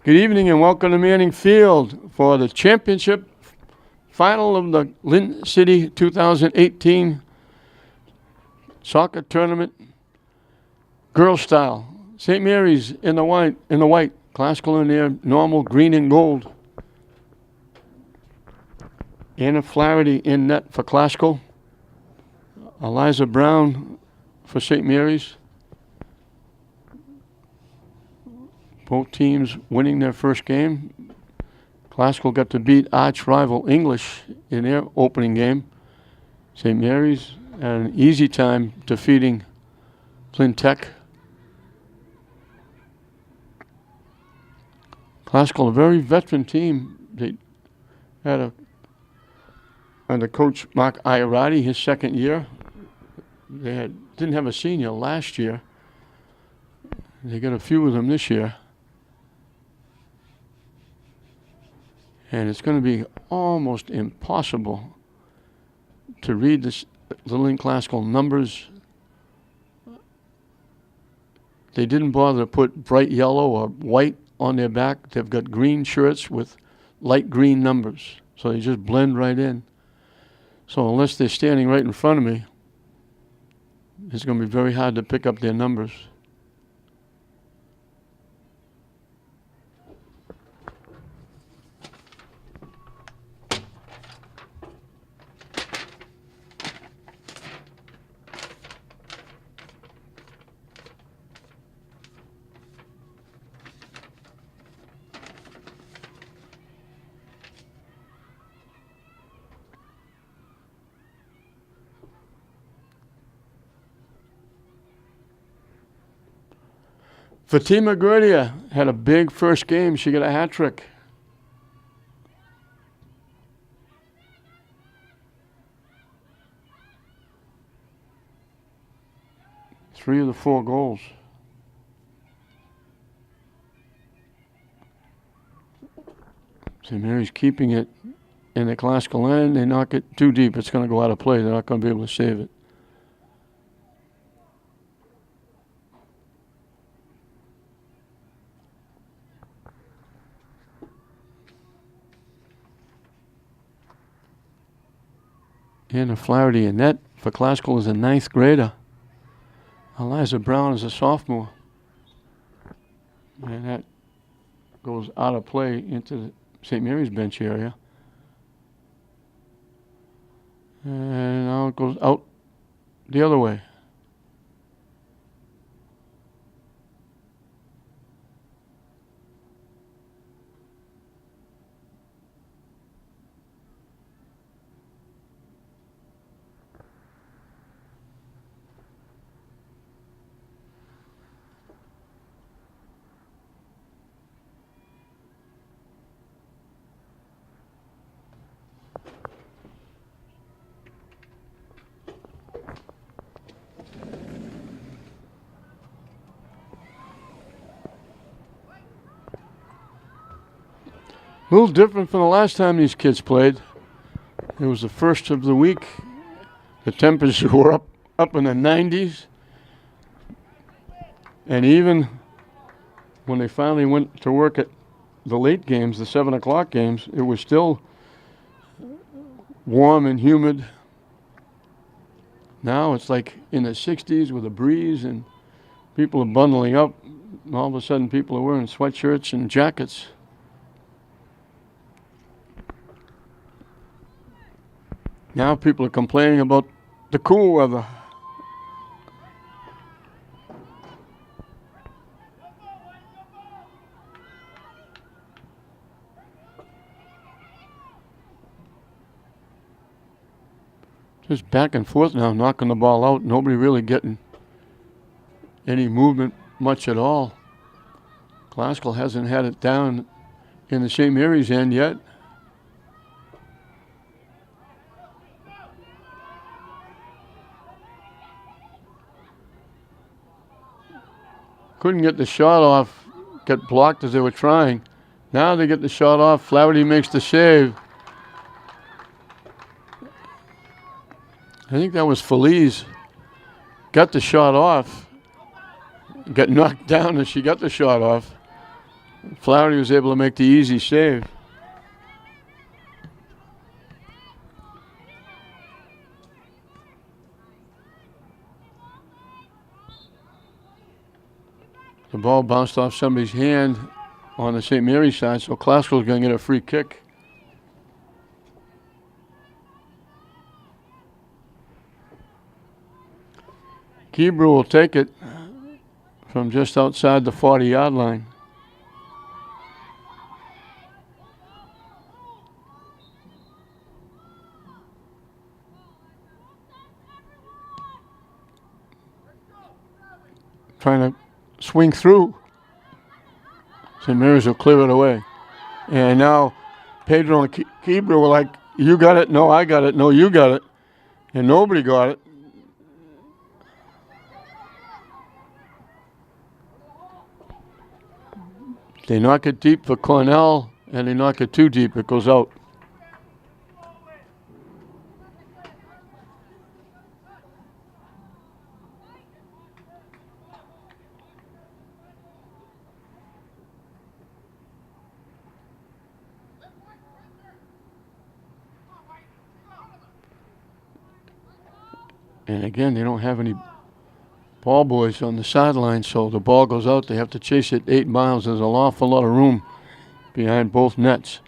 Good evening and welcome to Manning Field for the championship final of the Lynn City 2018 soccer tournament, girls style. St. Mary's in the white, Classical in their normal green and gold. Anna Flaherty in net for Classical. Eliza Brown for St. Mary's. Both teams winning their first game. Classical got to beat arch rival English in their opening game. St. Mary's had an easy time defeating Flint Tech. Classical, a very veteran team. They had under coach Mark Iarati, his second year. They didn't have a senior last year. They got a few of them this year. And it's going to be almost impossible to read the Lynn Classical numbers. They didn't bother to put bright yellow or white on their back. They've got green shirts with light green numbers. So they just blend right in. So unless they're standing right in front of me, it's going to be very hard to pick up their numbers. Fatima Gurdia had a big first game. She got a hat trick. Three of the 4 goals. St. Mary's keeping it in the Classical end. They knock it too deep. It's going to go out of play. They're not going to be able to save it. Anna Flaherty in net for Classical is a 9th grader. Eliza Brown is a sophomore. And that goes out of play into the St. Mary's bench area. And now it goes out the other way. A little different from the last time these kids played. It was the first of the week. The temperatures were up in the 90s. And even when they finally went to work at the late games, the 7 o'clock games, it was still warm and humid. Now it's like in the 60s with a breeze and people are bundling up. And all of a sudden people are wearing sweatshirts and jackets. Now people are complaining about the cool weather. Just back and forth now, knocking the ball out. Nobody really getting any movement much at all. Classical hasn't had it down in the St. Mary's end yet. Couldn't get the shot off, got blocked as they were trying. Now they get the shot off. Flaherty makes the save. I think that was Feliz. Got the shot off. Got knocked down as she got the shot off. Flaherty was able to make the easy save. The ball bounced off somebody's hand on the St. Mary's side, so Klasko's going to get a free kick. Keebrew will take it from just outside the 40-yard line. Trying to swing through. St. Mary's will clear it away. And now Pedro and Keebrew were like, you got it, no, I got it, no, you got it. And nobody got it. They knock it deep for Cornell, and they knock it too deep, it goes out. And again, they don't have any ball boys on the sideline, so the ball goes out. They have to chase it 8 miles. There's an awful lot of room behind both nets.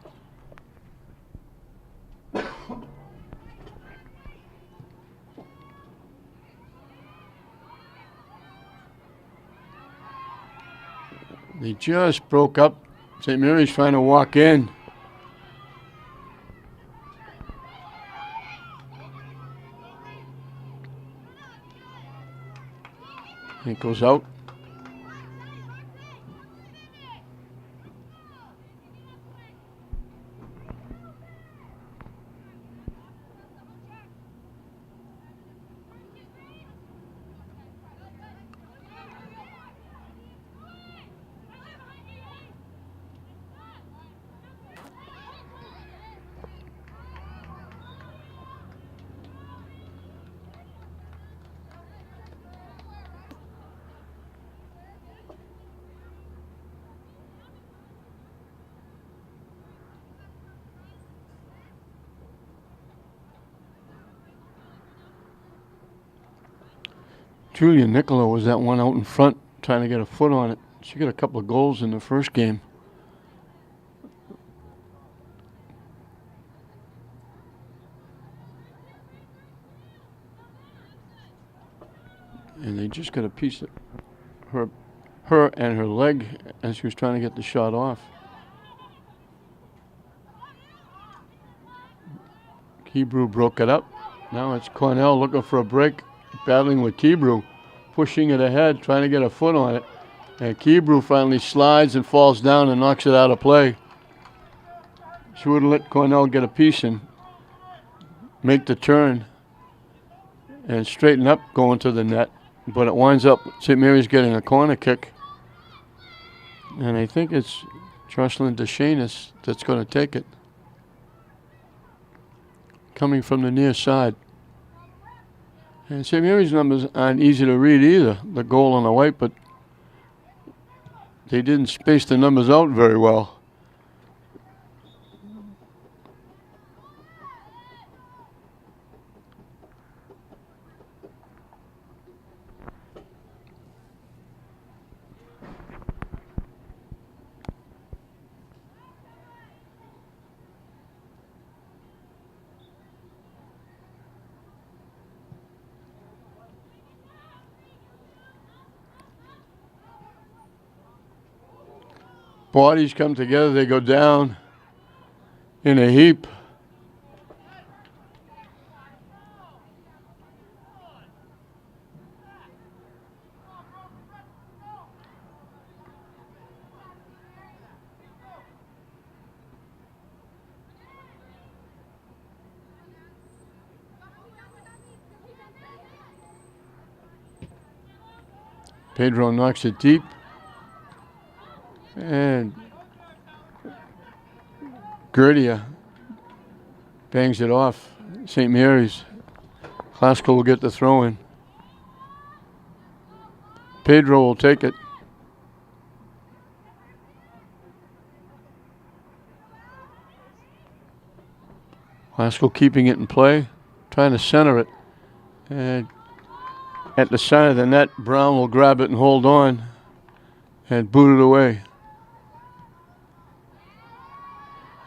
They just broke up. St. Mary's trying to walk in. It goes out. Julia Nicola was that one out in front trying to get a foot on it. She got a couple of goals in the first game. And they just got a piece of her and her leg as she was trying to get the shot off. Keebrew broke it up. Now it's Cornell looking for a break. Battling with Keebrew, pushing it ahead, trying to get a foot on it. And Keebrew finally slides and falls down and knocks it out of play. She would have let Cornell get a piece and make the turn and straighten up going to the net. But it winds up St. Mary's getting a corner kick. And I think it's Jocelyn DeShanis that's going to take it. Coming from the near side. And St. Mary's numbers aren't easy to read either, the goal on the white, but they didn't space the numbers out very well. Bodies come together, they go down in a heap. Pedro knocks it deep. And Gerdia bangs it off. St. Mary's. Klasko will get the throw in. Pedro will take it. Glasgow keeping it in play, trying to center it. And at the side of the net, Brown will grab it and hold on and boot it away.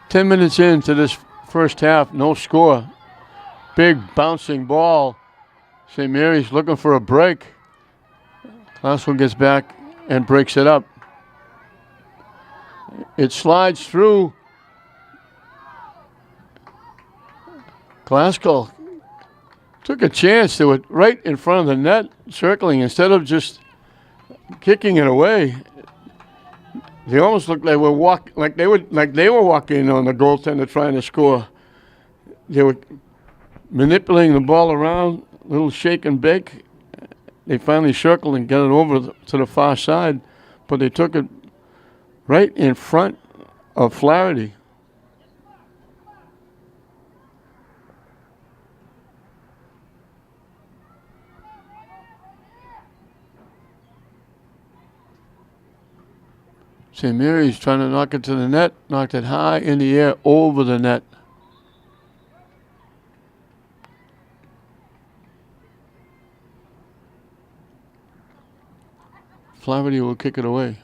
10 minutes into this first half, no score. Big bouncing ball. St. Mary's looking for a break. Glasgow gets back and breaks it up. It slides through. Glasgow took a chance. They were right in front of the net, circling. Instead of just kicking it away, they almost looked like they were walking on the goaltender trying to score. They were manipulating the ball around, little shake and bake. They finally circled and got it over to the far side, but they took it right in front of Flaherty. St. Mary's trying to knock it to the net, knocked it high in the air over the net. Flaherty will kick it away.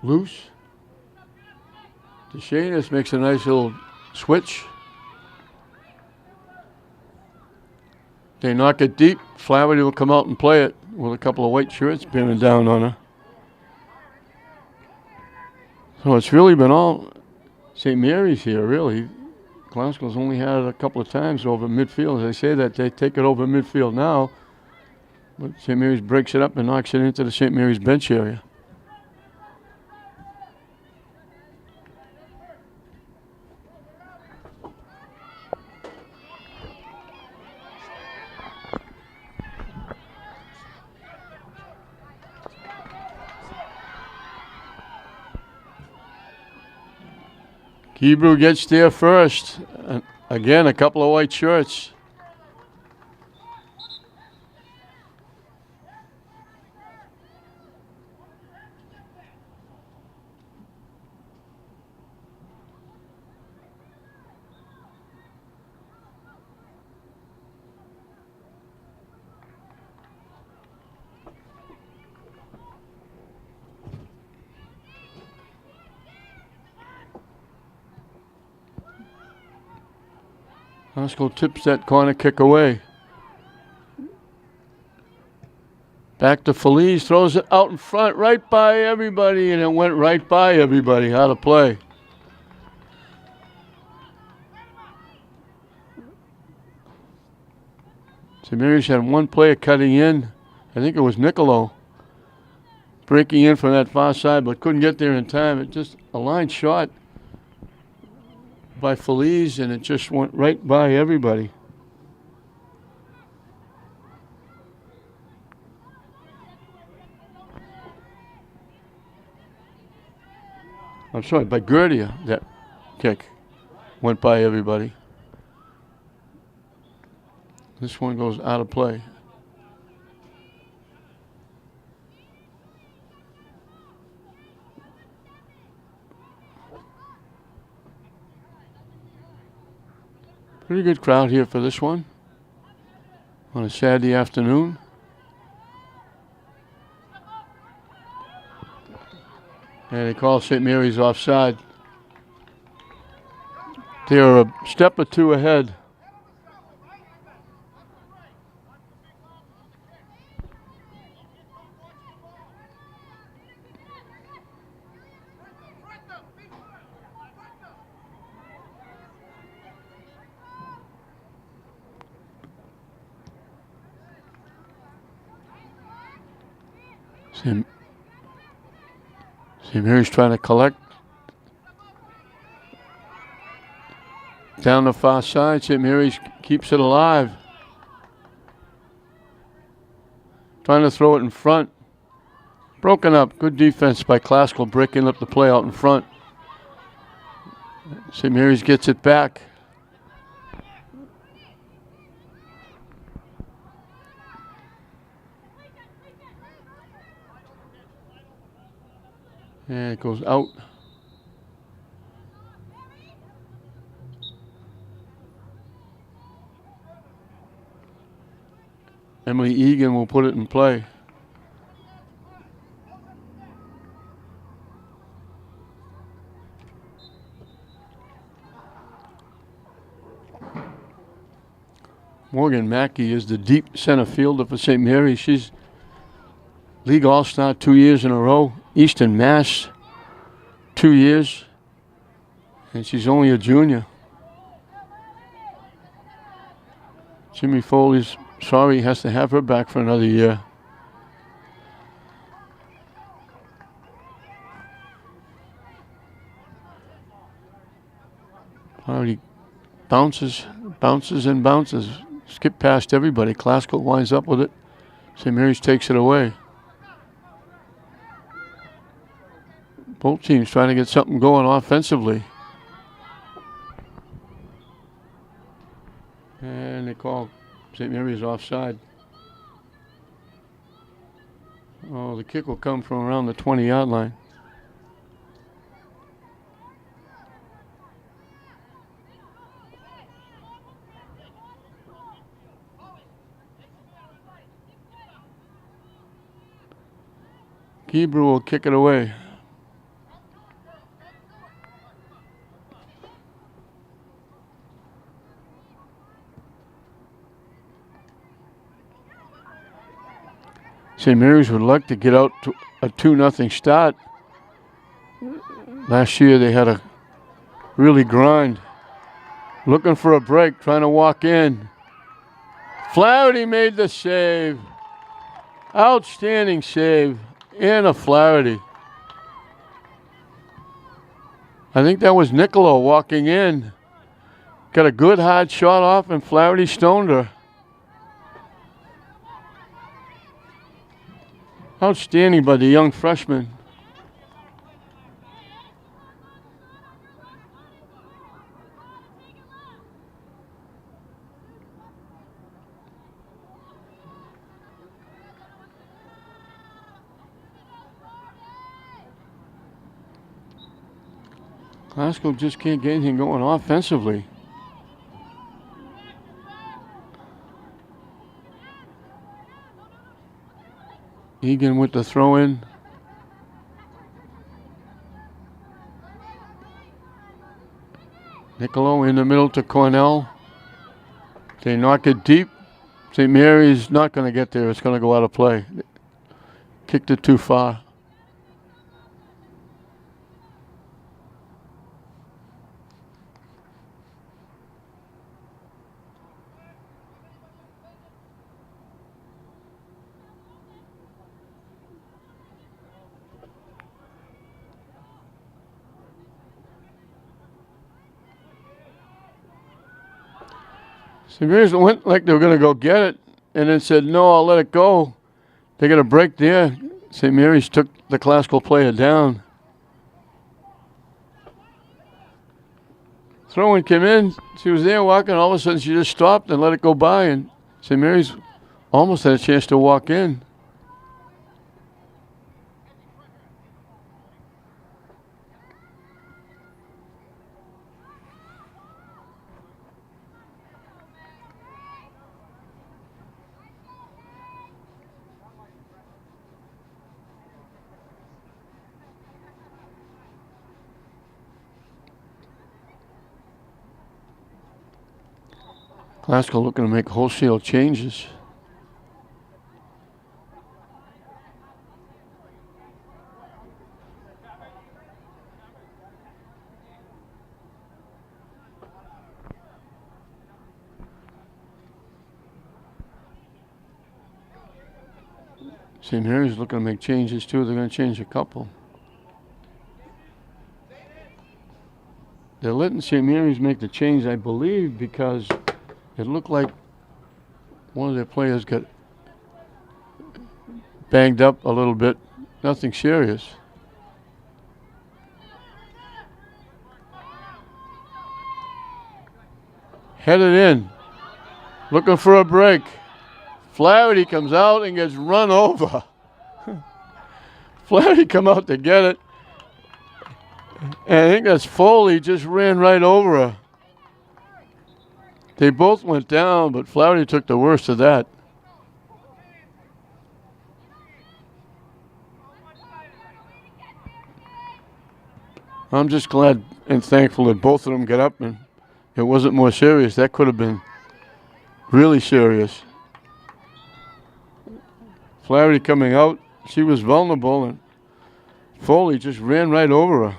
Loose. DeShanus makes a nice little switch. They knock it deep. Flaherty will come out and play it with a couple of white shirts bearing down on her. So it's really been all St. Mary's here, really. Glasgow's only had it a couple of times over midfield. They say that they take it over midfield now, but St. Mary's breaks it up and knocks it into the St. Mary's bench area. Hebrew gets there first. Again, a couple of white shirts. Glasgow tips that corner kick away. Back to Feliz, throws it out in front, right by everybody, and it went right by everybody. How to play. St. Mary's had one player cutting in. I think it was Nicolo. Breaking in from that far side, but couldn't get there in time. It just a line shot by Feliz, and it just went right by everybody. I'm sorry, by Gerdia, that kick went by everybody. This one goes out of play. Pretty good crowd here for this one on a Saturday afternoon. And they call St. Mary's offside. They're a step or two ahead. St. Mary's trying to collect. Down the far side, St. Mary's keeps it alive. Trying to throw it in front. Broken up. Good defense by Glasgow, breaking up the play out in front. St. Mary's gets it back. And it goes out. Emily Egan will put it in play. Morgan Mackey is the deep center fielder for St. Mary's. She's League All-Star 2 years in a row. Eastern Mass 2 years. And she's only a junior. Jimmy Foley's sorry he has to have her back for another year. Already bounces and bounces. Skip past everybody. Classical winds up with it. St. Mary's takes it away. Both teams trying to get something going offensively. And they call St. Mary's offside. Oh, the kick will come from around the 20-yard line. Hebrew will kick it away. St. Mary's would like to get out to a 2-0 start. Last year they had a really grind. Looking for a break, trying to walk in. Flaherty made the save. Outstanding save. Anna Flaherty. I think that was Niccolo walking in. Got a good hard shot off and Flaherty stoned her. Outstanding by the young freshman. Glasgow just can't get anything going offensively. Egan with the throw in. Niccolo in the middle to Cornell. They knock it deep. St. Mary's not going to get there. It's going to go out of play. Kicked it too far. St. Mary's went like they were going to go get it and then said, no, I'll let it go. They got a break there. St. Mary's took the classical player down. Throw-in came in. She was there walking. All of a sudden, she just stopped and let it go by. And St. Mary's almost had a chance to walk in. Glasgow looking to make wholesale changes. St. Mary's looking to make changes too. They're going to change a couple. They're letting St. Mary's make the change, I believe, because it looked like one of their players got banged up a little bit. Nothing serious. Headed in. Looking for a break. Flaherty comes out and gets run over. Flaherty come out to get it. And I think that's Foley just ran right over her. They both went down, but Flaherty took the worst of that. I'm just glad and thankful that both of them got up and it wasn't more serious. That could have been really serious. Flaherty coming out, she was vulnerable, and Foley just ran right over her.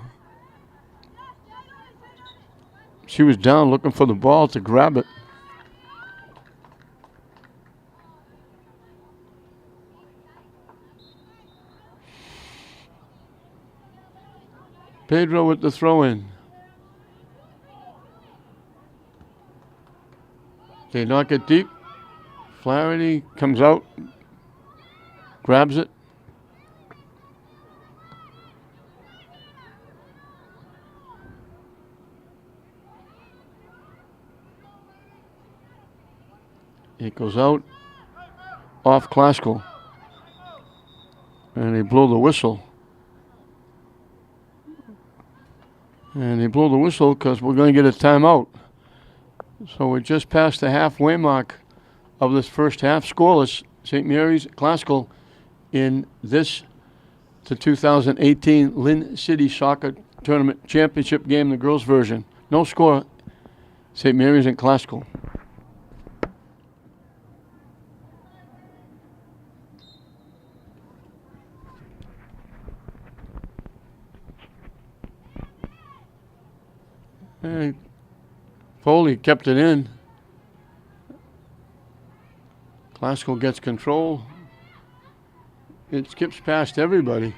She was down looking for the ball to grab it. Pedro with the throw-in. They knock it deep. Flaherty comes out, grabs it. It goes out off Klasko. And they blow the whistle. And they blow the whistle because we're going to get a timeout. So we're just past the halfway mark of this first half. Scoreless, St. Mary's Classical in this, the 2018 Lynn City Soccer Tournament Championship game, the girls' version. No score, St. Mary's and Classical. And Foley kept it in. Classical gets control. It skips past everybody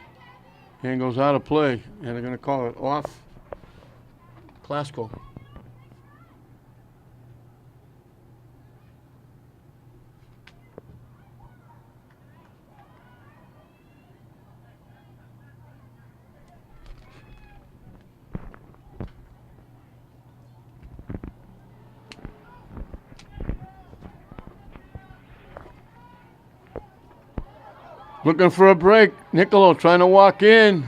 and goes out of play. And they're going to call it off Classical. Looking for a break. Niccolo trying to walk in.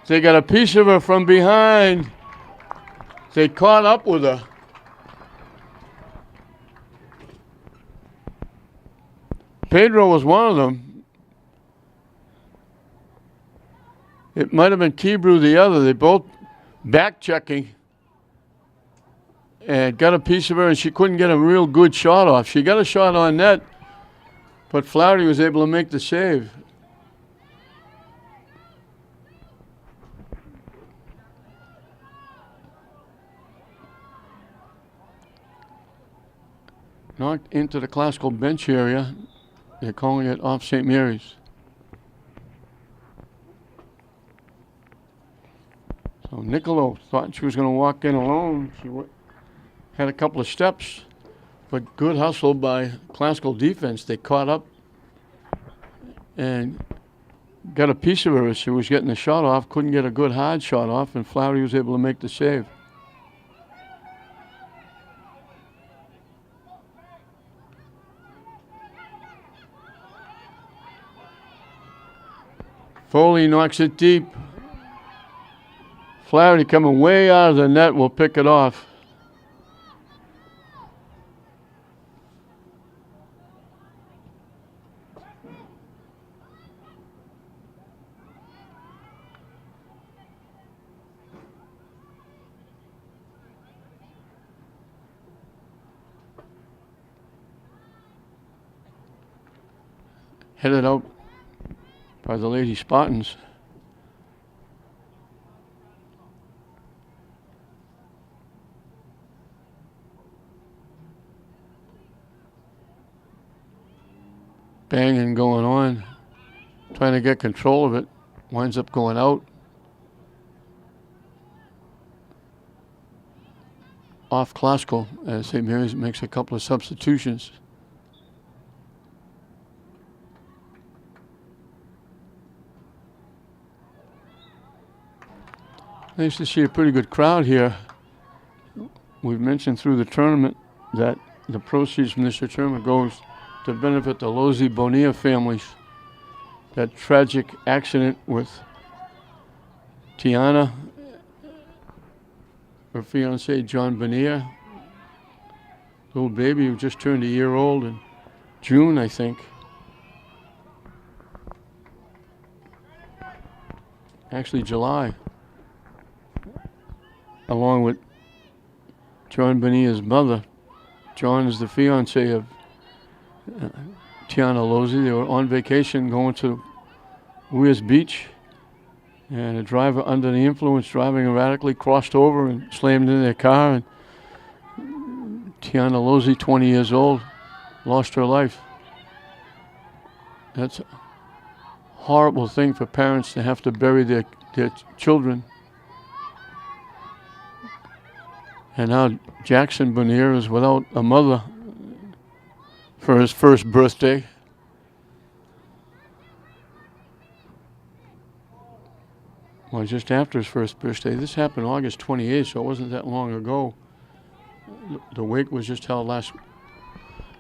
They got a piece of her from behind. They caught up with her. Pedro was one of them. It might have been Kebrew the other. They both back checking and got a piece of her, and she couldn't get a real good shot off. She got a shot on net, but Flaherty was able to make the save. Knocked into the Classical bench area. They're calling it off St. Mary's. So Niccolo thought she was going to walk in alone. She had a couple of steps, but good hustle by Classical defense. They caught up and got a piece of her as she was getting the shot off. Couldn't get a good hard shot off, and Flaherty was able to make the save. Foley knocks it deep. Flaherty coming way out of the net will pick it off. Headed out by the Lady Spartans. Banging going on, trying to get control of it, winds up going out. Off Classical as St. Mary's makes a couple of substitutions. Nice to see a pretty good crowd here. We've mentioned through the tournament that the proceeds from this tournament goes to benefit the Lozzi Bonilla families. That tragic accident with Tiana, her fiance John Benier, little baby who just turned a year old in June, I think. Actually, July. Along with John Benier's mother. John is the fiance of Tiana Losey. They were on vacation going to Weirs Beach, and a driver under the influence, driving erratically, crossed over and slammed into their car. And Tiana Losey, 20 years old, lost her life. That's a horrible thing for parents to have to bury their children. And now Jackson Benier is without a mother for his first birthday. Well, just after his first birthday. This happened August 28th, so it wasn't that long ago. The wake was just held a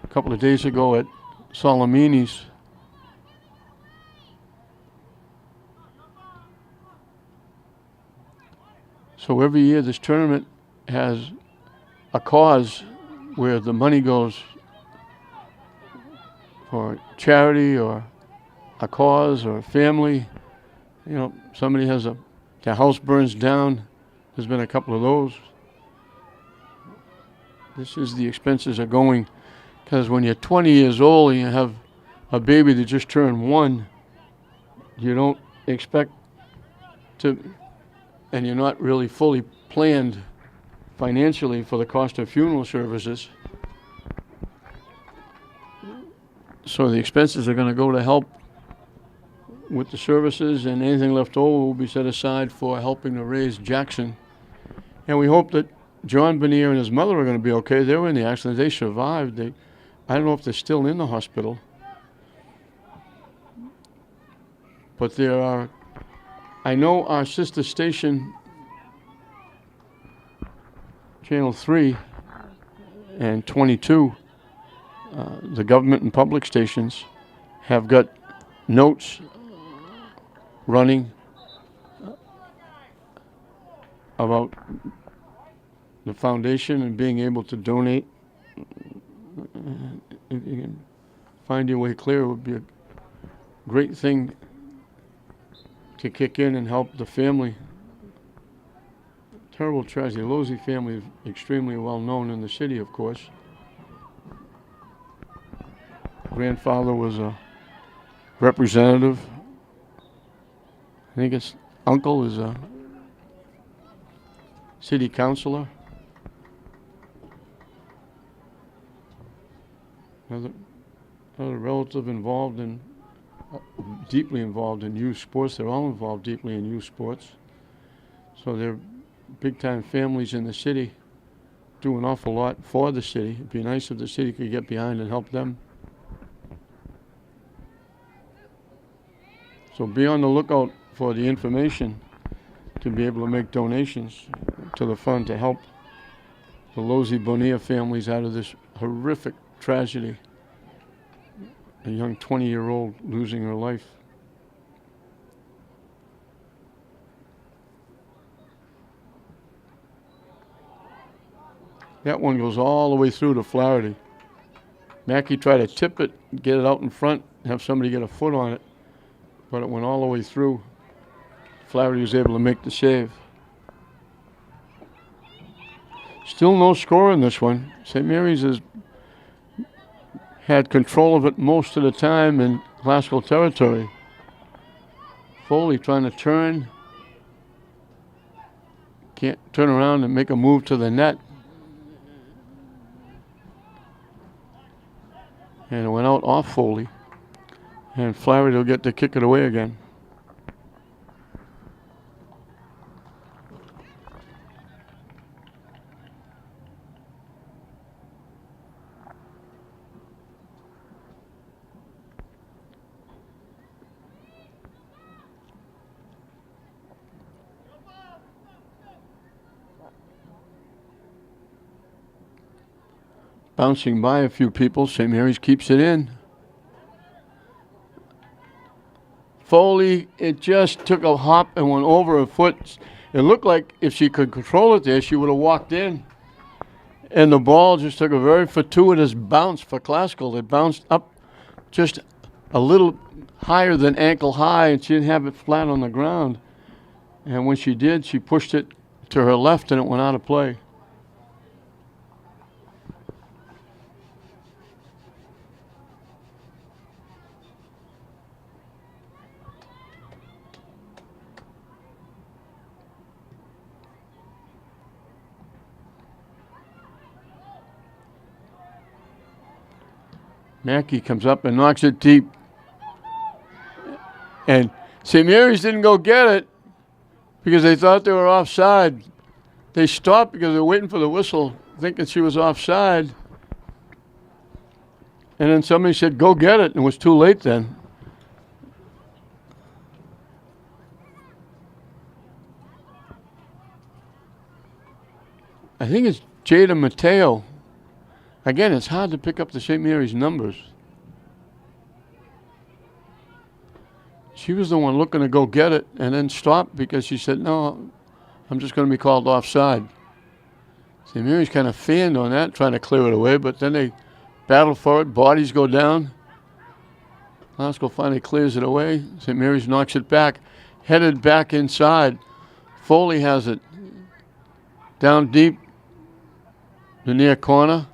couple of days ago at Solomini's. So every year this tournament has a cause where the money goes for charity or a cause or a family. You know, somebody has their house burns down. There's been a couple of those. This is the expenses are going, because when you're 20 years old and you have a baby that just turned 1, you don't expect to, and you're not really fully planned financially for the cost of funeral services. So the expenses are going to go to help with the services, and anything left over will be set aside for helping to raise Jackson. And we hope that John Benier and his mother are going to be okay. They were in the accident. They survived. I don't know if they're still in the hospital. But there are, I know our sister station, Channel 3 and 22, the government and public stations, have got notes running about the foundation and being able to donate. If you can find your way clear, it would be a great thing to kick in and help the family. Terrible tragedy. The Losey family is extremely well known in the city, of course. Grandfather was a representative. I think his uncle is a city councilor. Another relative involved in, deeply involved in youth sports. They're all involved deeply in youth sports. So they're big-time families in the city, do an awful lot for the city. It'd be nice if the city could get behind and help them. So be on the lookout for the information to be able to make donations to the fund to help the Losey Bonilla families out of this horrific tragedy. A young 20-year-old losing her life. That one goes all the way through to Flaherty. Mackey tried to tip it, get it out in front, have somebody get a foot on it, but it went all the way through. Flaherty was able to make the save. Still no score in this one. St. Mary's has had control of it most of the time in Glasgow territory. Foley trying to turn. Can't turn around and make a move to the net. And it went out off Foley. And Flaherty will get to kick it away again. Bouncing by a few people, St. Mary's keeps it in. Foley, it just took a hop and went over her foot. It looked like if she could control it there, she would have walked in. And the ball just took a very fortuitous bounce for Classical. It bounced up just a little higher than ankle high, and she didn't have it flat on the ground. And when she did, she pushed it to her left, and it went out of play. Mackey comes up and knocks it deep. And St. Mary's didn't go get it because they thought they were offside. They stopped because they were waiting for the whistle, thinking she was offside. And then somebody said, go get it, and it was too late then. I think it's Jada Mateo. Again, it's hard to pick up the St. Mary's numbers. She was the one looking to go get it and then stopped because she said, no, I'm just going to be called offside. St. Mary's kind of fanned on that, trying to clear it away, but then they battle for it. Bodies go down. Glasgow finally clears it away. St. Mary's knocks it back, headed back inside. Foley has it down deep, the near corner.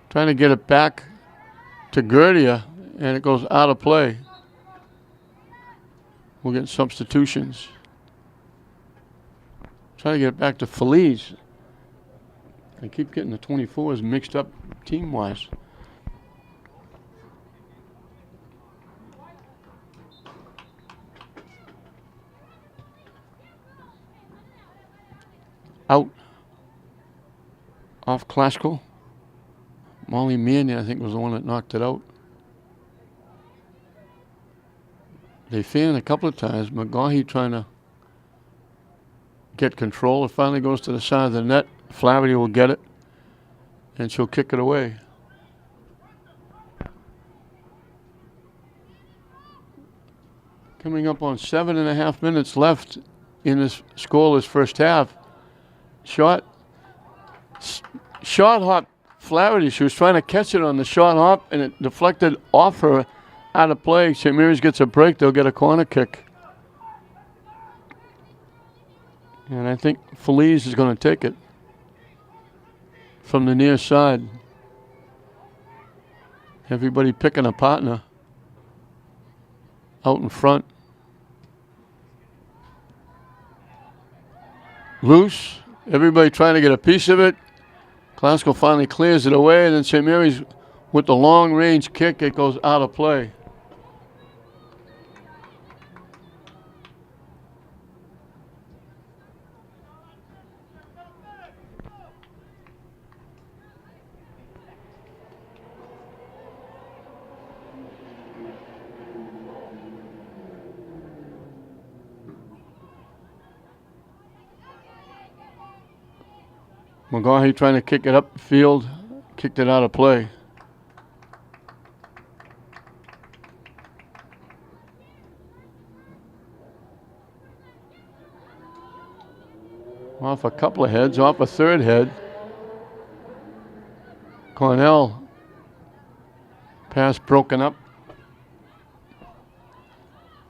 Trying to get it back to Gerdia, and it goes out of play. We'll get substitutions. Trying to get it back to Feliz. I keep getting the 24s mixed up team-wise. Out. Off Classical. Molly Mannion, I think, was the one that knocked it out. They fanned a couple of times. McGaughey trying to get control. It finally goes to the side of the net. Flaherty will get it, and she'll kick it away. Coming up on 7.5 minutes left in this scoreless first half. Shot hop Flaherty. She was trying to catch it on the shot hop, and it deflected off her out of play. St. Mary's gets a break. They'll get a corner kick. And I think Feliz is going to take it from the near side. Everybody picking a partner out in front. Loose. Everybody trying to get a piece of it. Glasgow finally clears it away, and then St. Mary's with the long-range kick, it goes out of play. McGaughey trying to kick it up the field, kicked it out of play. Off a couple of heads, off a third head. Cornell, pass broken up.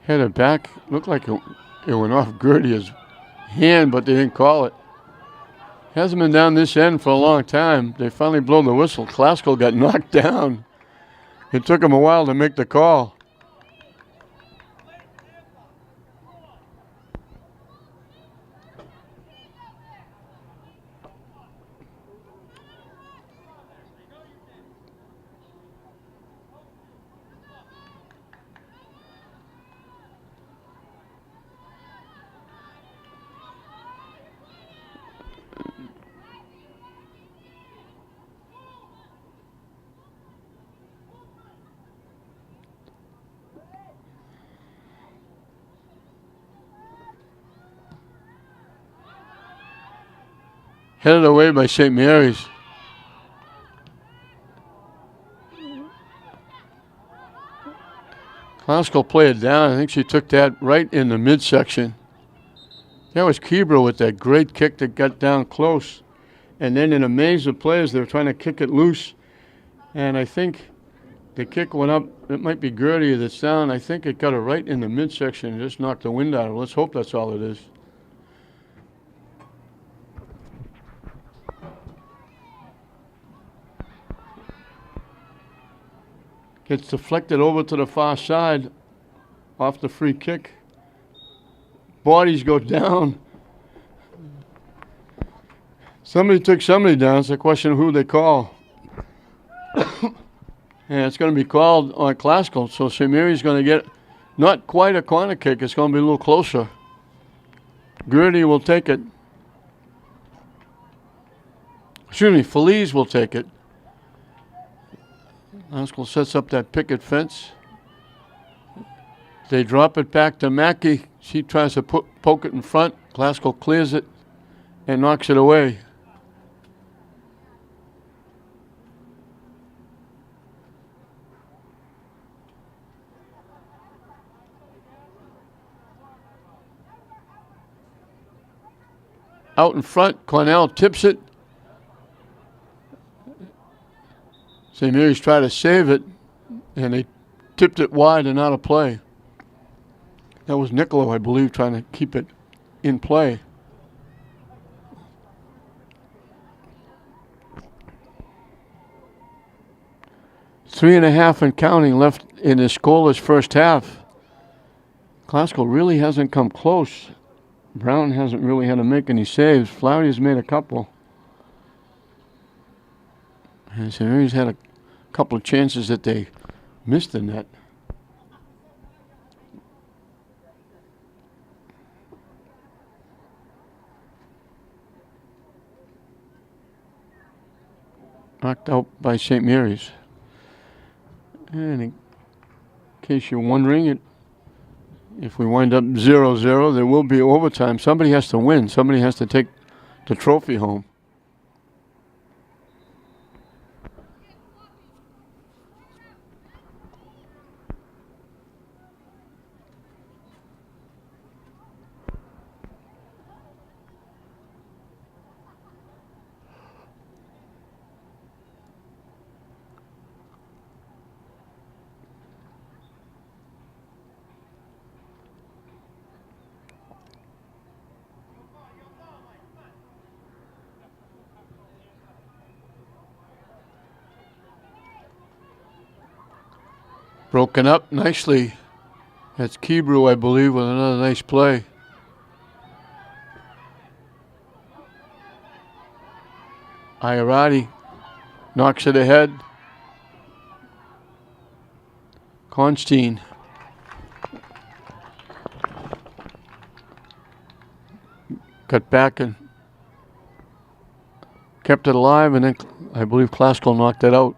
Headed back, looked like it went off Gerdia's hand, but they didn't call it. Hasn't been down this end for a long time. They finally blow the whistle. Classical got knocked down. It took him a while to make the call. Headed away by St. Mary's. Classical played down. I think she took that right in the midsection. That was Kebro with that great kick that got down close. And then in a maze of players, they were trying to kick it loose. And I think the kick went up. It might be Gertie that's down. I think it got her right in the midsection and just knocked the wind out of her. Let's hope that's all it is. Gets deflected over to the far side off the free kick. Bodies go down. Somebody took somebody down. It's a question of who they call. And it's going to be called on Classical. So St. Mary's going to get not quite a corner kick. It's going to be a little closer. Gertie will take it. Excuse me, Feliz will take it. Classical sets up that picket fence. They drop it back to Mackey. She tries to poke it in front. Classical clears it and knocks it away. Out in front, Cornell tips it. St. Mary's tried to save it, and they tipped it wide and out of play. That was Niccolo, I believe, trying to keep it in play. Three and a half and counting left in the scoreless first half. Classical really hasn't come close. Brown hasn't really had to make any saves. Flaherty has made a couple. And St. Mary's had a couple of chances that they missed the net. Knocked out by St. Mary's. And in case you're wondering, if we wind up 0-0, there will be overtime. Somebody has to win. Somebody has to take the trophy home. Broken up nicely. That's Kebrew, I believe, with another nice play. Iorati knocks it ahead. Constein. Got back and kept it alive, and then I believe Classical knocked it out.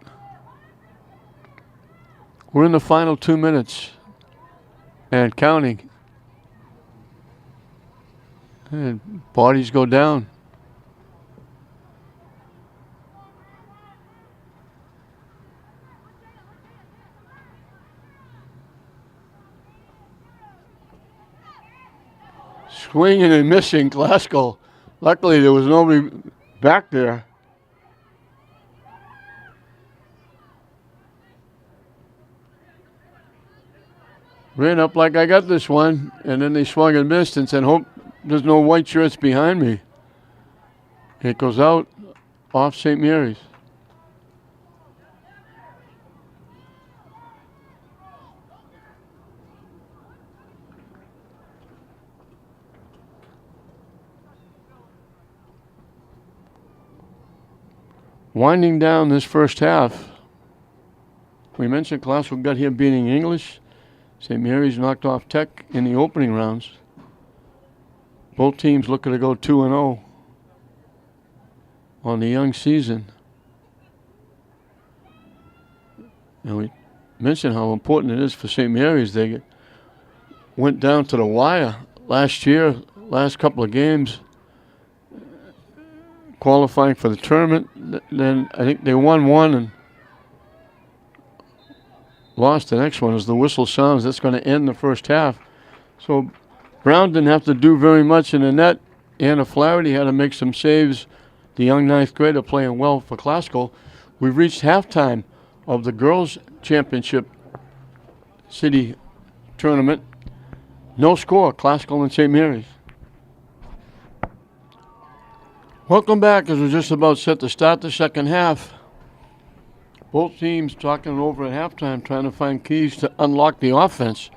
We're in the final 2 minutes and counting. And bodies go down. Swinging and missing Glasgow. Luckily there was nobody back there. Ran up like I got this one, and then they swung and missed and said, hope there's no white shirts behind me. It goes out off St. Mary's. Winding down this first half, we mentioned Classical got here beating English. St. Mary's knocked off Tech in the opening rounds. Both teams looking to go 2-0 on the young season. And we mentioned how important it is for St. Mary's. They went down to the wire last year, last couple of games, qualifying for the tournament. Then I think they won one and lost the next one. As the whistle sounds, that's going to end the first half. So Brown didn't have to do very much in the net. Anna Flaherty had to make some saves. The young ninth grader playing well for Classical. We've reached halftime of the girls' championship city tournament. No score, Classical and St. Mary's. Welcome back, as we're just about set to start the second half. Both teams talking over at halftime, trying to find keys to unlock the offense.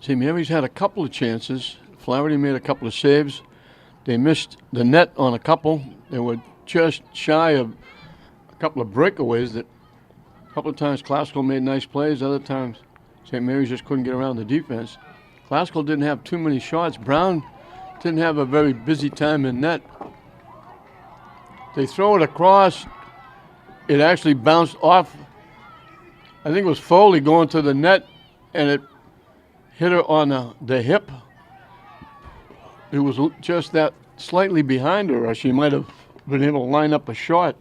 St. Mary's had a couple of chances. Flaherty made a couple of saves. They missed the net on a couple. They were just shy of a couple of breakaways. That a couple of times Classical made nice plays. Other times St. Mary's just couldn't get around the defense. Classical didn't have too many shots. Brown didn't have a very busy time in net. They throw it across. It actually bounced off. I think it was Foley going to the net, and it hit her on the hip. It was just that slightly behind her, or she might have been able to line up a shot.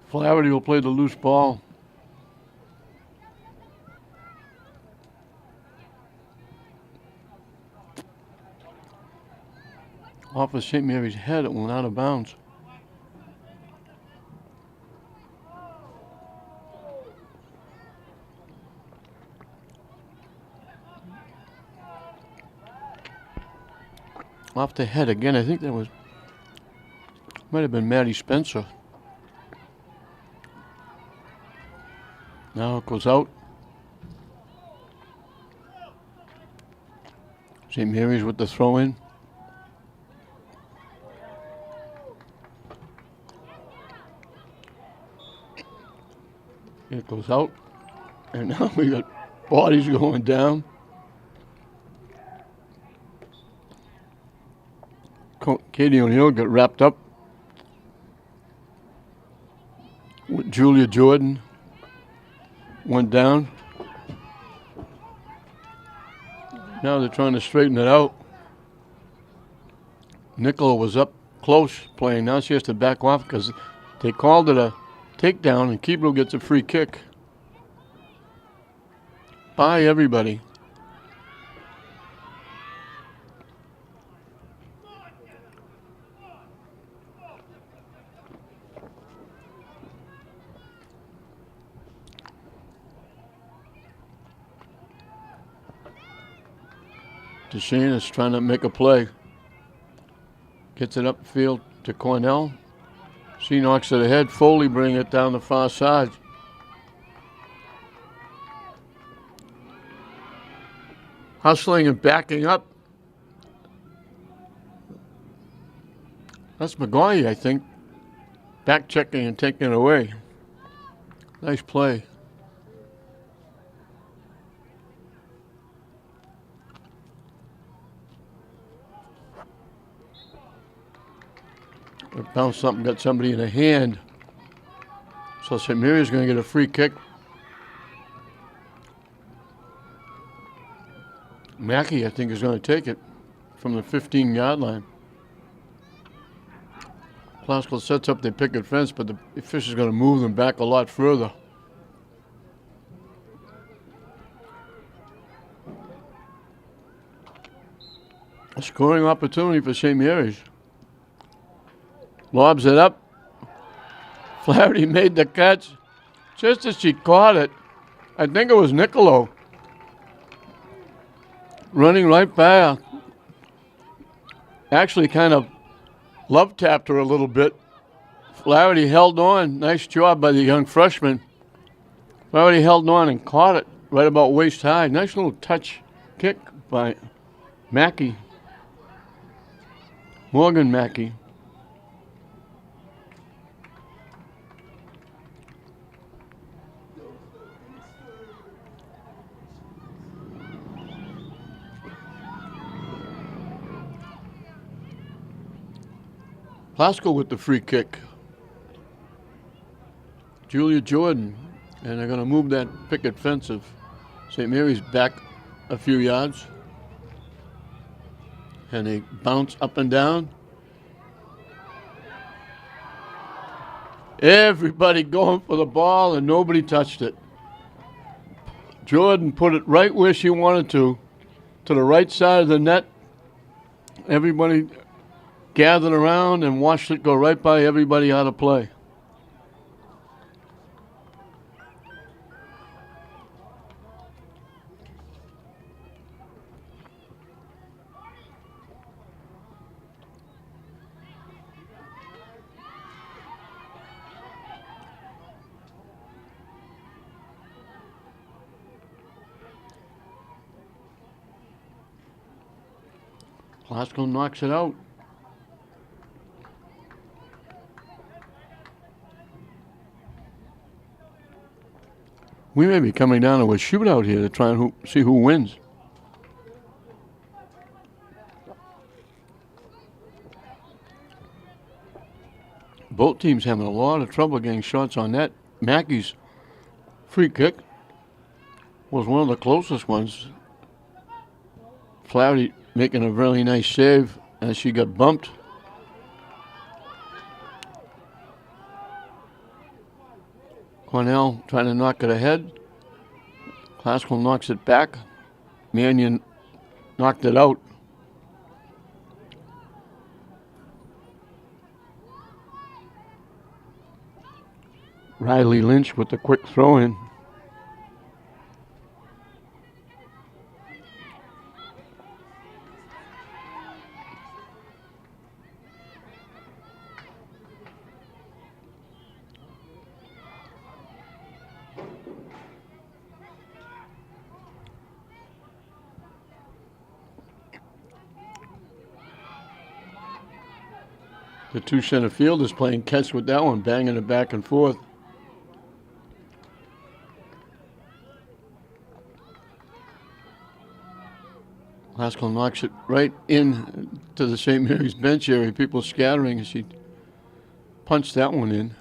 Flaherty will play the loose ball. Off of St. Mary's head, it went out of bounds. Off the head again. I think that might have been Maddie Spencer. Now it goes out. St. Mary's with the throw in. It goes out. And now we got bodies going down. Katie O'Neill got wrapped up with Julia Jordan. Went down. Now they're trying to straighten it out. Nicola was up close playing. Now she has to back off because they called it a takedown, and Keebler gets a free kick. Bye, everybody. DeShane is trying to make a play. Gets it upfield to Cornell. She knocks it ahead. Foley bringing it down the far side. Hustling and backing up. That's McGuire, I think. Back checking and taking it away. Nice play. It bounced something, got somebody in the hand. So St. Mary's going to get a free kick. Mackey, I think, is going to take it from the 15-yard line. Classical sets up their picket fence, but the fish is going to move them back a lot further. A scoring opportunity for St. Mary's. Lobs it up. Flaherty made the catch. Just as she caught it, I think it was Nicolo running right by her. Actually kind of love tapped her a little bit. Flaherty held on. Nice job by the young freshman. Flaherty held on and caught it right about waist high. Nice little touch kick by Mackey. Morgan Mackey. Plasko with the free kick. Julia Jordan. And they're going to move that picket fence of St. Mary's back a few yards. And they bounce up and down. Everybody going for the ball, and nobody touched it. Jordan put it right where she wanted to the right side of the net. Everybody gathered around and watched it go right by everybody out of play. Plasko knocks it out. We may be coming down to a shootout here to try and see who wins. Both teams having a lot of trouble getting shots on net. Mackey's free kick was one of the closest ones. Flaherty making a really nice save as she got bumped. Cornell trying to knock it ahead. Plasko knocks it back. Mannion knocked it out. Riley Lynch with the quick throw in. The two center fielders playing catch with that one, banging it back and forth. Plasko knocks it right in to the St. Mary's bench area. People scattering as she punched that one in.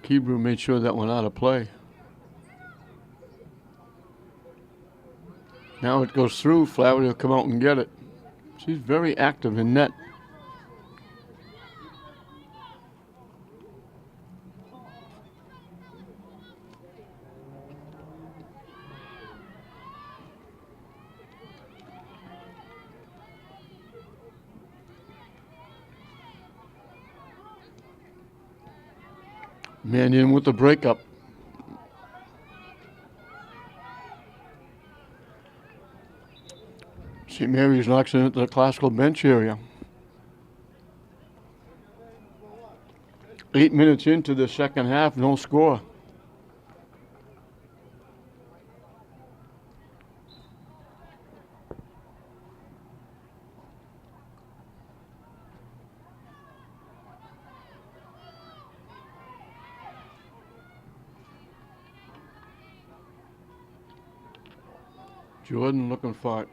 Kebrew made sure that went out of play. Now it goes through. Flaherty will come out and get it. She's very active in net. Mannion with the breakup. St. Mary's knocks it into the classical bench area. 8 minutes into the second half, no score. Jordan looking for it.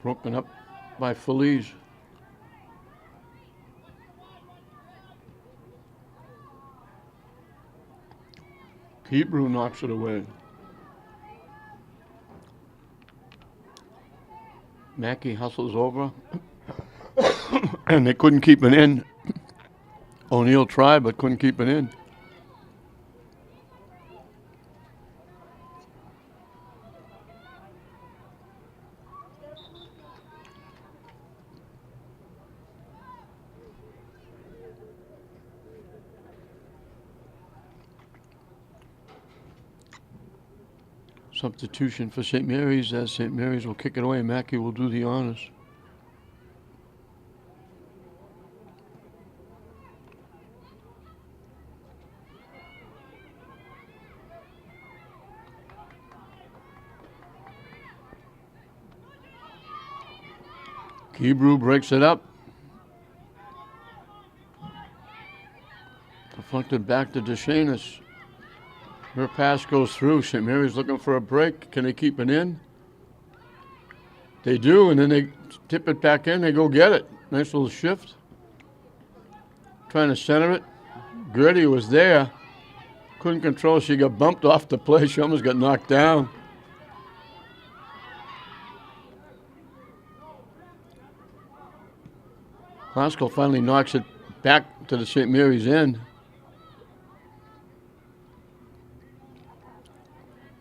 Broken up by Feliz. Kebrew knocks it away. Mackey hustles over. And they couldn't keep it in. O'Neill tried but couldn't keep it in. Substitution for St. Mary's, as St. Mary's will kick it away. Mackey will do the honors. Kebrew breaks it up. Deflected back to DeShanis. Her pass goes through. St. Mary's looking for a break. Can they keep it in? They do, and then they tip it back in. They go get it. Nice little shift. Trying to center it. Gertie was there. Couldn't control. She got bumped off the play. She almost got knocked down. Classical finally knocks it back to the St. Mary's end.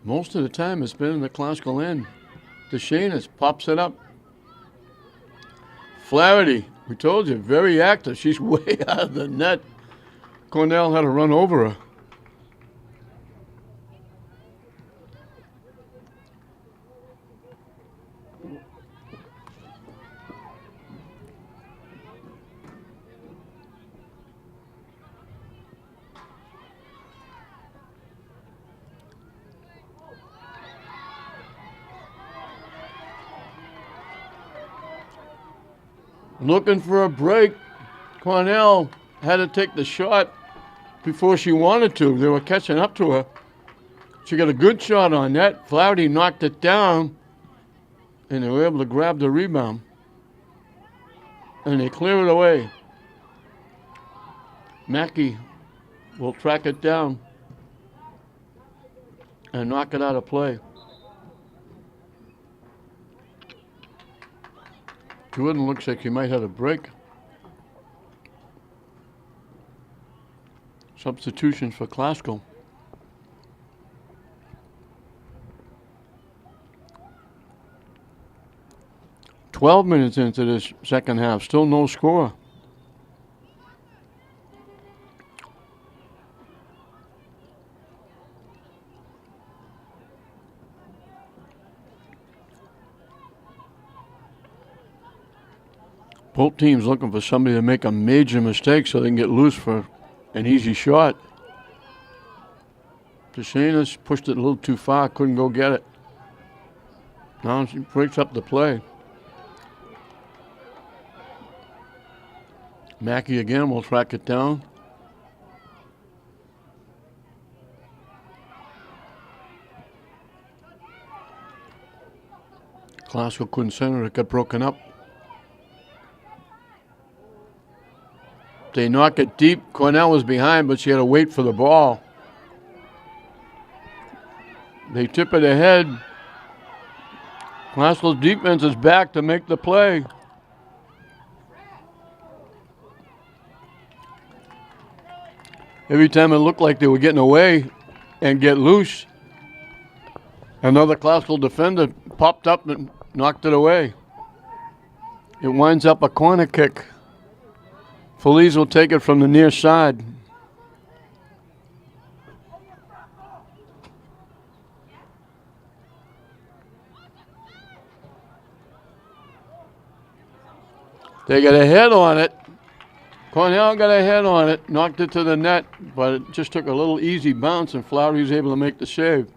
Most of the time it's been in the Classical end. DeShanis pops it up. Flaherty, we told you, very active. She's way out of the net. Cornell had to run over her. Looking for a break. Cornell had to take the shot before she wanted to. They were catching up to her. She got a good shot on that. Flaherty knocked it down, and they were able to grab the rebound. And they clear it away. Mackey will track it down and knock it out of play. Jordan looks like he might have a break. Substitutions for Classical. "12 minutes into this second half, still no score. Both teams looking for somebody to make a major mistake so they can get loose for an easy shot. DeShanis pushed it a little too far, couldn't go get it. Now she breaks up the play. Mackey again will track it down. Classical couldn't center, it got broken up. They knock it deep. Cornell was behind, but she had to wait for the ball. They tip it ahead. Classical's defense is back to make the play. Every time it looked like they were getting away and get loose, another Classical defender popped up and knocked it away. It winds up a corner kick. Feliz will take it from the near side. They got a head on it. Cornell got a head on it, knocked it to the net, but it just took a little easy bounce and Flaherty was able to make the save.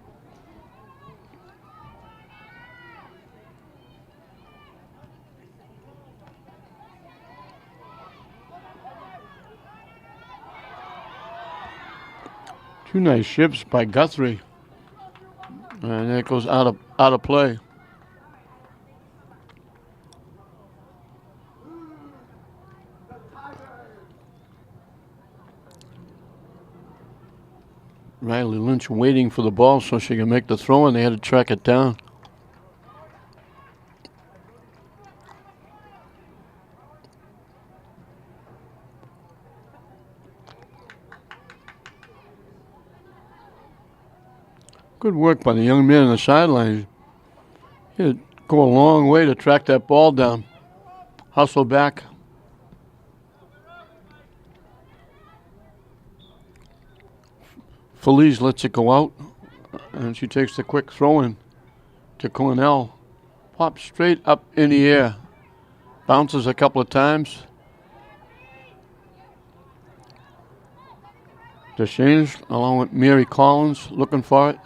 Two nice shifts by Guthrie. And it goes out of play. Riley Lynch waiting for the ball so she can make the throw, and they had to track it down. Good work by the young man on the sideline. He had to go a long way to track that ball down. Hustle back. Feliz lets it go out, and she takes the quick throw in to Cornell. Pops straight up in the air. Bounces a couple of times. DeShanis, along with Mary Collins, looking for it.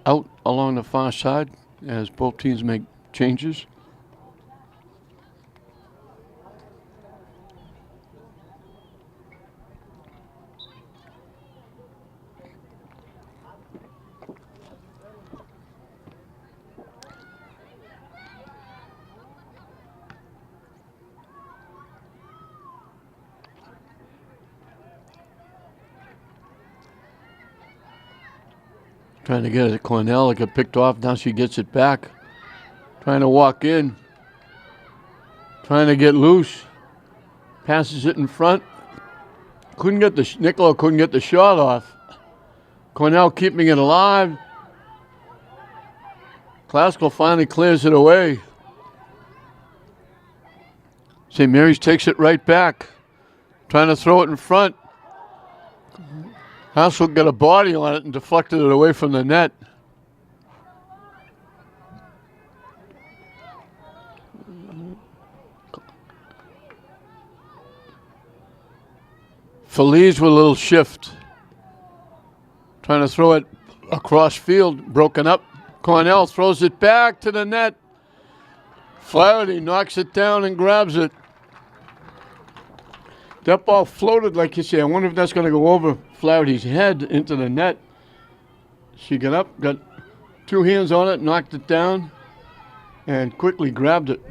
Out along the far side as both teams make changes. Trying to get it to Cornell. It got picked off. Now she gets it back. Trying to walk in. Trying to get loose. Passes it in front. Couldn't get the Niccolo couldn't get the shot off. Cornell keeping it alive. Classical finally clears it away. St. Mary's takes it right back. Trying to throw it in front. Haskell got a body on it and deflected it away from the net. Feliz with a little shift. Trying to throw it across field, broken up. Cornell throws it back to the net. Flaherty knocks it down and grabs it. That ball floated, like you say. I wonder if that's going to go over Flaherty's head into the net. She got up, got two hands on it, knocked it down, and quickly grabbed it.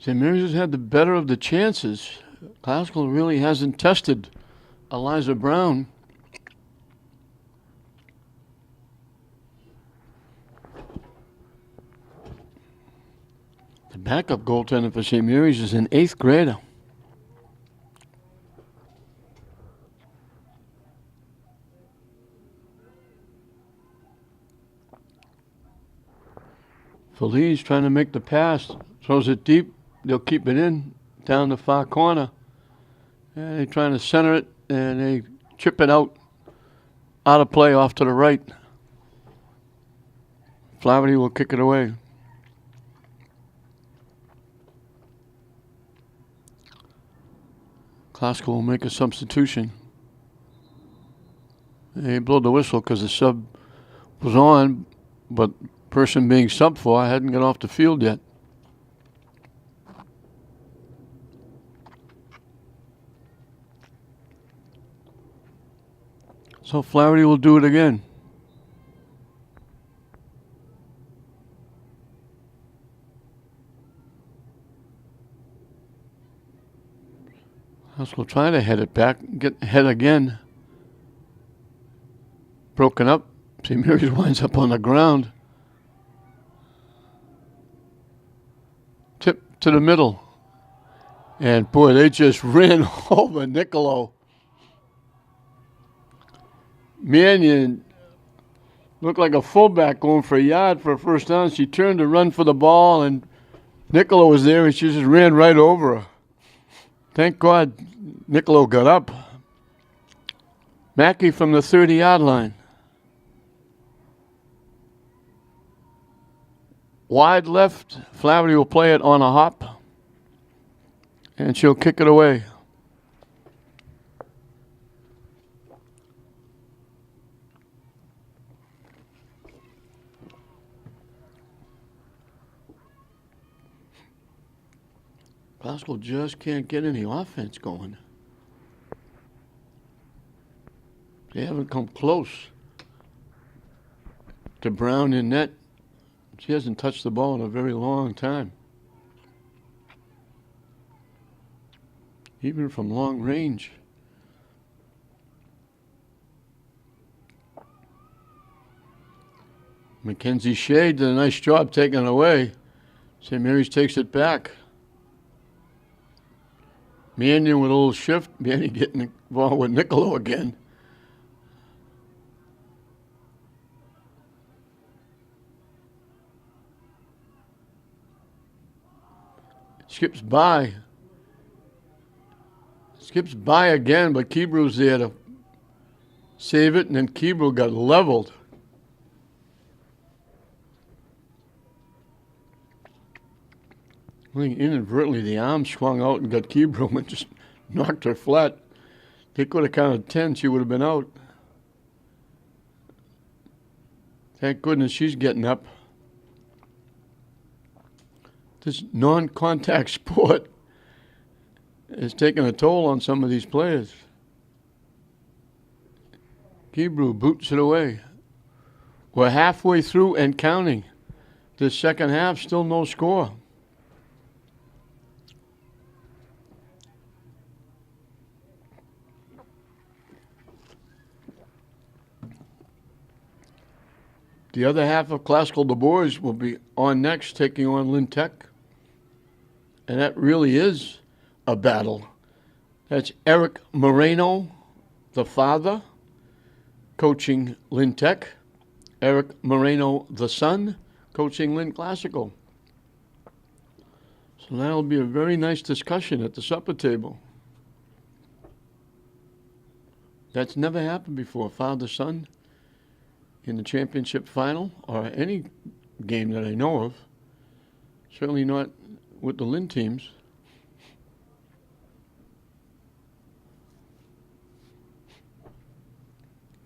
St. Mary's has had the better of the chances. Classical really hasn't tested Eliza Brown. The backup goaltender for St. Mary's is an 8th grader. Feliz trying to make the pass, throws it deep. They'll keep it in down the far corner. And they're trying to center it, and they chip it out of play off to the right. Flaherty will kick it away. Classical will make a substitution. They blow the whistle because the sub was on, but person being subbed for hadn't got off the field yet. So Flaherty will do it again. Haskell trying to head it back, get head again. Broken up. St. Mary's winds up on the ground. Tip to the middle. And boy, they just ran over Niccolo. Mannion looked like a fullback going for a yard for a first down. She turned to run for the ball, and Niccolo was there, and she just ran right over her. Thank God Niccolo got up. Mackey from the 30-yard line. Wide left, Flaherty will play it on a hop, and she'll kick it away. Glasgow just can't get any offense going. They haven't come close to Brown in net. She hasn't touched the ball in a very long time. Even from long range. Mackenzie Shea did a nice job taking it away. St. Mary's takes it back. Mannion with a little shift. Mannion getting involved with Niccolo again. skips by. Skips by again, but Keebrew's there to save it, and then Keebrew got leveled. I think inadvertently the arm swung out and got Keebrew and just knocked her flat. They could have counted 10, she would have been out. Thank goodness she's getting up. This non-contact sport is taking a toll on some of these players. Keebrew boots it away. We're halfway through and counting. This second half, still no score. The other half of Classical, the boys, will be on next, taking on Lynn Tech. And that really is a battle. That's Eric Moreno, the father, coaching Lynn Tech. Eric Moreno, the son, coaching Lynn Classical. So that'll be a very nice discussion at the supper table. That's never happened before, father-son in the championship final, or any game that I know of. Certainly not with the Lynn teams.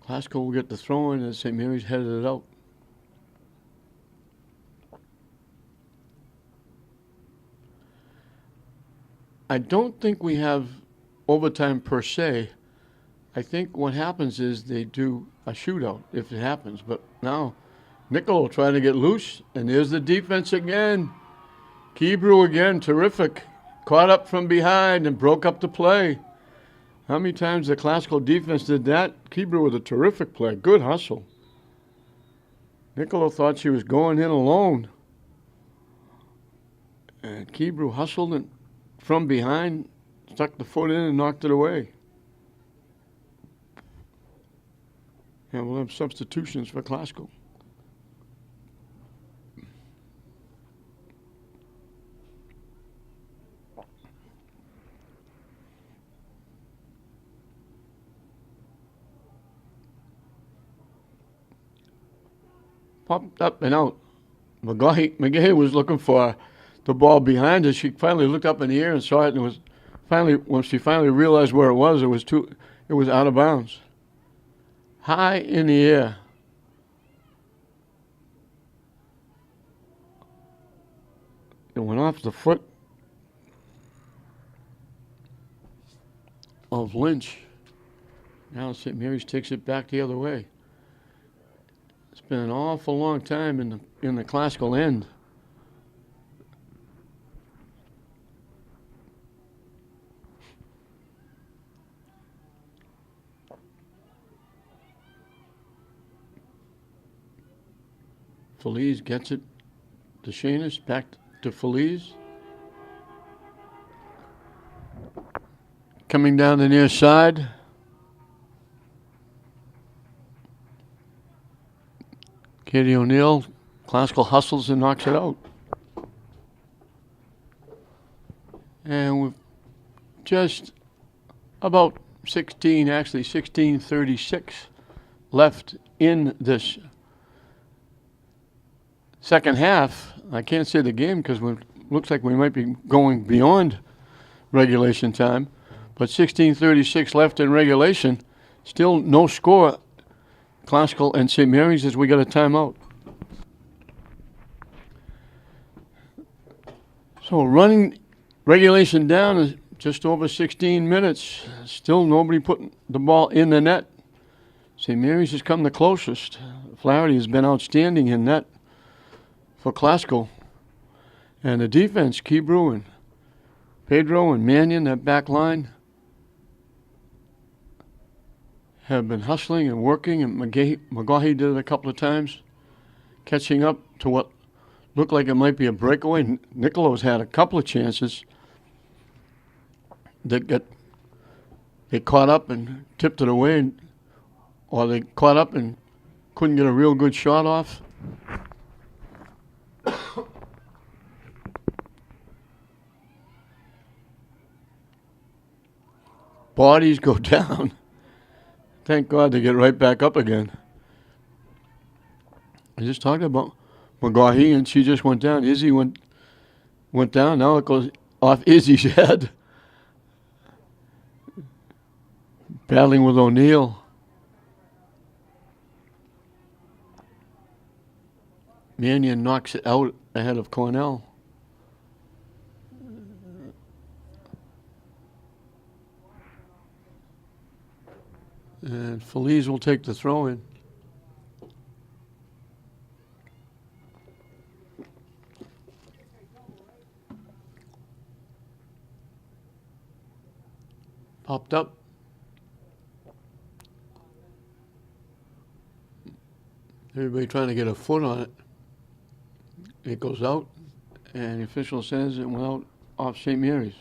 Classical will get the throw in, and St. Mary's headed it out. I don't think we have overtime per se. I think what happens is they do a shootout if it happens. But now Niccolo trying to get loose, and there's the defense again. Keebrew again, terrific. Caught up from behind and broke up the play. How many times the Classical defense did that? Keebrew with a terrific play. Good hustle. Niccolo thought she was going in alone. And Keebrew hustled and from behind, stuck the foot in and knocked it away. And we'll have substitutions for Classical. Popped up and out. McGahey was looking for the ball behind her. She finally looked up in the air and saw it, and it was finally, when she finally realized where it was out of bounds. High in the air. It went off the foot of Lynch. Now St. Mary's takes it back the other way. It's been an awful long time in the Classical end. Feliz gets it to Shanus, back to Feliz. Coming down the near side. Katie O'Neill, Classical hustles and knocks it out. And we've just about 16:36 left in this second half. I can't say the game because it looks like we might be going beyond regulation time. But 16:36 left in regulation. Still no score. Classical and St. Mary's as we got a timeout. So running regulation down is just over 16 minutes. Still nobody putting the ball in the net. St. Mary's has come the closest. Flaherty has been outstanding in net for Classical. And the defense, Keebrew and Pedro and Mannion, that back line, have been hustling and working, and McGahey did it a couple of times, catching up to what looked like it might be a breakaway. Nicolo's had a couple of chances that they caught up and tipped it away, or they caught up and couldn't get a real good shot off. bodies go down. Thank God they get right back up again. I just talked about McGaughey, and she just went down. Izzy went down. Now it goes off Izzy's head. Battling with O'Neill. Mannion knocks it out ahead of Cornell. And Feliz will take the throw in. Popped up. Everybody trying to get a foot on it. It goes out, and the official says it went out off St. Mary's.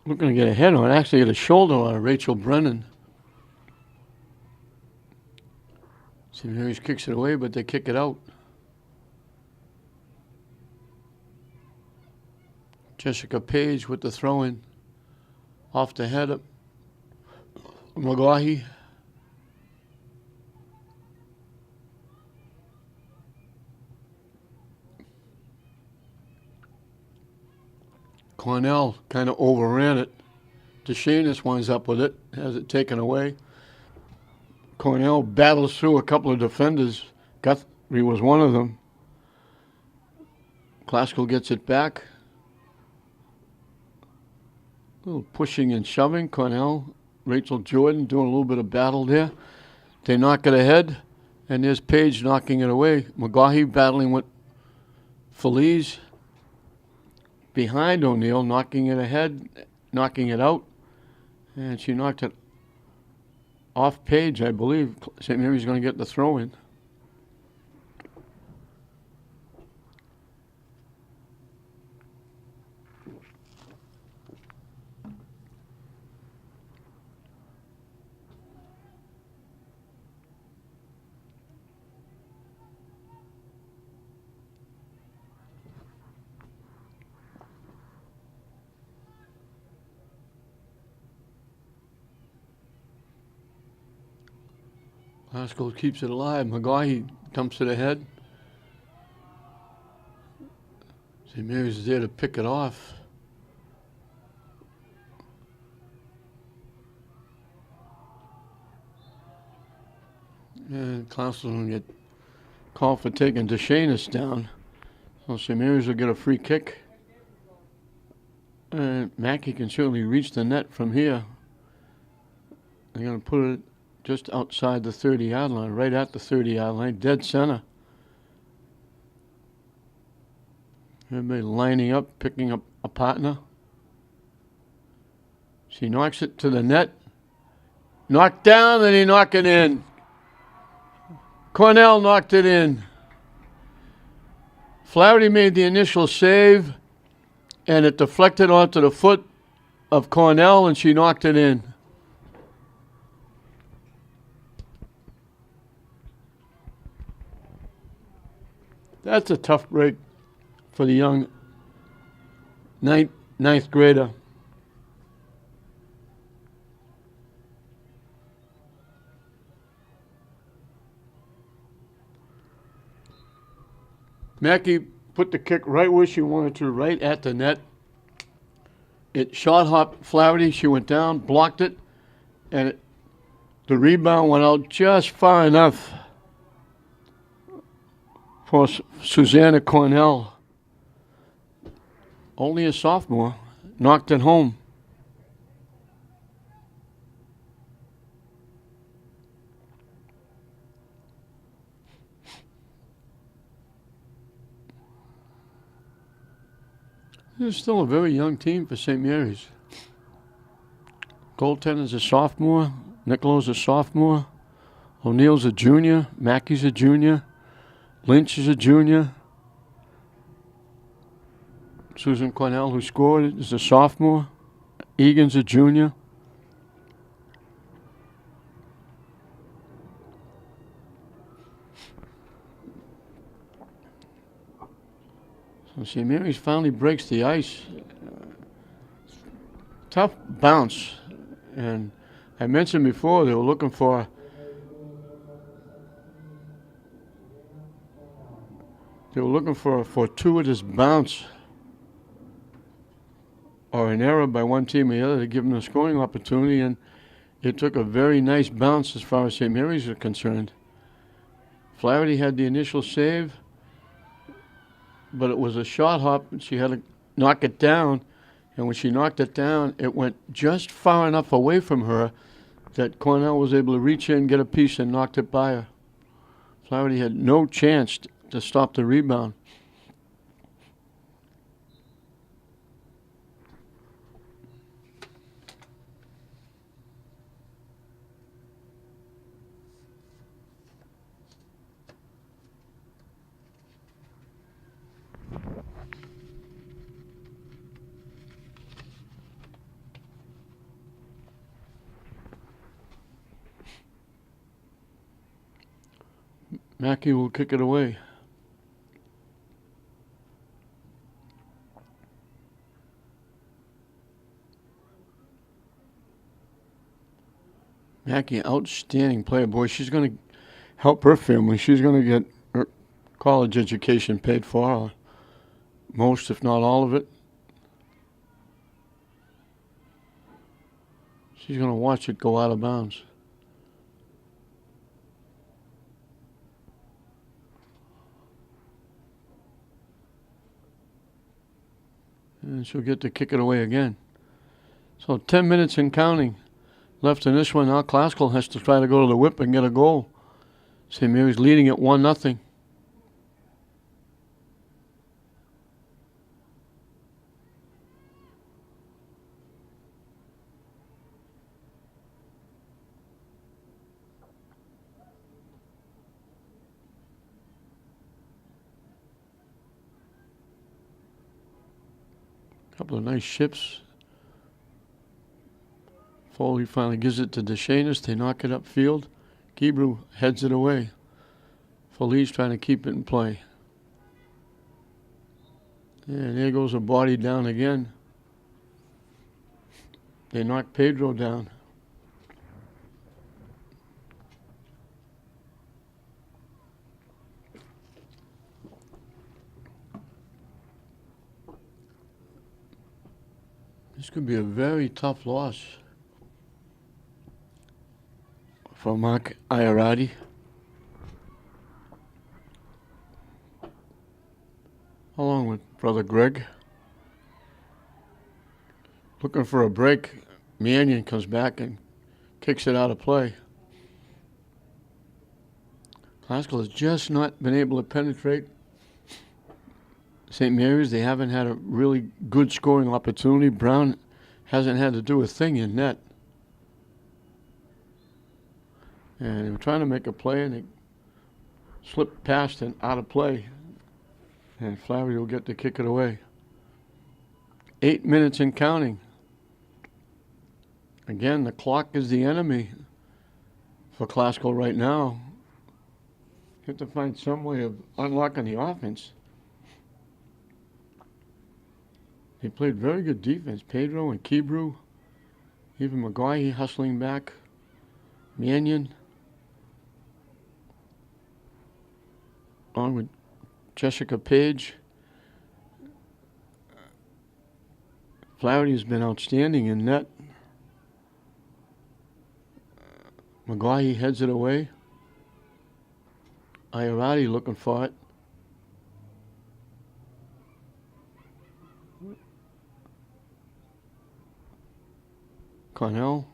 Looking to get a head on, actually get a shoulder on Rachel Brennan. St. Mary's kicks it away, but they kick it out. Jessica Page with the throw-in. Off the head of McGaughey. Cornell kind of overran it. DeShanus winds up with it, has it taken away. Cornell battles through a couple of defenders. Guthrie was one of them. Classical gets it back. A little pushing and shoving. Cornell, Rachel Jordan doing a little bit of battle there. They knock it ahead, and there's Page knocking it away. McGaughey battling with Feliz. Behind O'Neill, knocking it ahead, knocking it out. And she knocked it off Page, I believe. St. Mary's going to get the throw in. Haskell keeps it alive. McGaughey dumps it ahead. St. Mary's is there to pick it off. And Klausel will get called for taking DeShanus down. So St. Mary's will get a free kick. And Mackey can certainly reach the net from here. They're going to put it just outside the 30-yard line, right at the 30-yard line, dead center. Everybody lining up, picking up a partner. She knocks it to the net. Knocked down, then he knocked it in. Cornell knocked it in. Flaherty made the initial save, and it deflected onto the foot of Cornell, and she knocked it in. That's a tough break for the young ninth grader. Mackey put the kick right where she wanted to, right at the net. It shot hopped Flaherty. She went down, blocked it, and the rebound went out just far enough for Susanna Cornell. Only a sophomore, knocked it home. This is still a very young team for St. Mary's. Goaltender's a sophomore, Nicolo's a sophomore, O'Neill's a junior, Mackey's a junior, Lynch is a junior. Susan Cornell, who scored, is a sophomore. Egan's a junior. So St. Mary's finally breaks the ice. Tough bounce. And I mentioned before they were looking for a fortuitous bounce or an error by one team or the other to give them a scoring opportunity, and it took a very nice bounce as far as St. Mary's are concerned. Flaherty had the initial save, but it was a shot hop, and she had to knock it down. And when she knocked it down, it went just far enough away from her that Cornell was able to reach in, get a piece, and knocked it by her. Flaherty had no chance to stop the rebound. Mackey will kick it away. Mackey, outstanding player. Boy, she's going to help her family. She's going to get her college education paid for, most, if not all of it. She's going to watch it go out of bounds. And she'll get to kick it away again. So 10 minutes and counting left in this one. Now Classical has to try to go to the whip and get a goal. St. Mary's leading at 1-0. Couple of nice ships. Foley finally gives it to DeShanis. They knock it upfield. Kebrew heads it away. Foley's trying to keep it in play. And there goes a body down again. They knock Pedro down. This could be a very tough loss for Mark Iarati. Along with brother Greg. Looking for a break. Mannion comes back and kicks it out of play. Classical has just not been able to penetrate St. Mary's. They haven't had a really good scoring opportunity. Brown hasn't had to do a thing in net. And they were trying to make a play, and they slipped past and out of play. And Flaherty will get to kick it away. 8 minutes and counting. Again, the clock is the enemy for Classical right now. You have to find some way of unlocking the offense. They played very good defense. Pedro and Kebrew, even McGuire hustling back. Mannion, along with Jessica Page. Flaherty has been outstanding in net. McGuire heads it away. Iarati looking for it. Cornell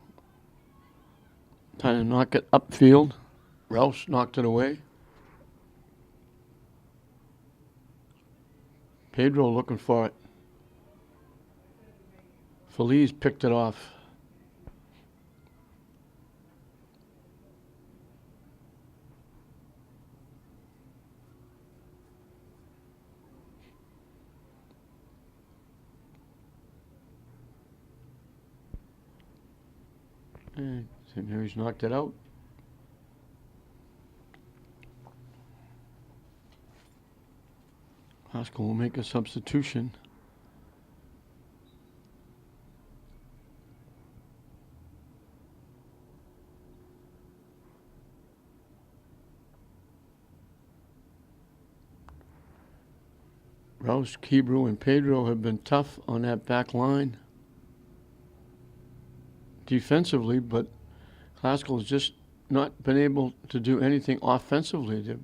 trying to knock it upfield. Rouse knocked it away. Pedro looking for it. Feliz picked it off. St. Mary's knocked it out. Haskell will make a substitution. Rouse, Kebrew, and Pedro have been tough on that back line defensively, but Haskell has just not been able to do anything offensively.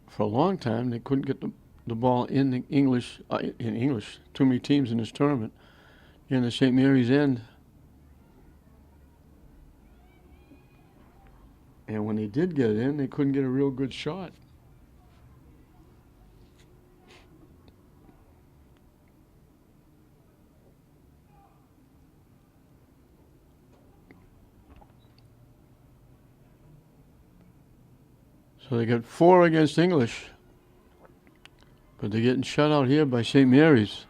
For a long time, they couldn't get the ball in the English. Too many teams in this tournament. In the St. Mary's end. And when they did get it in, they couldn't get a real good shot. So they got 4 against English. But they're getting shut out here by St. Mary's.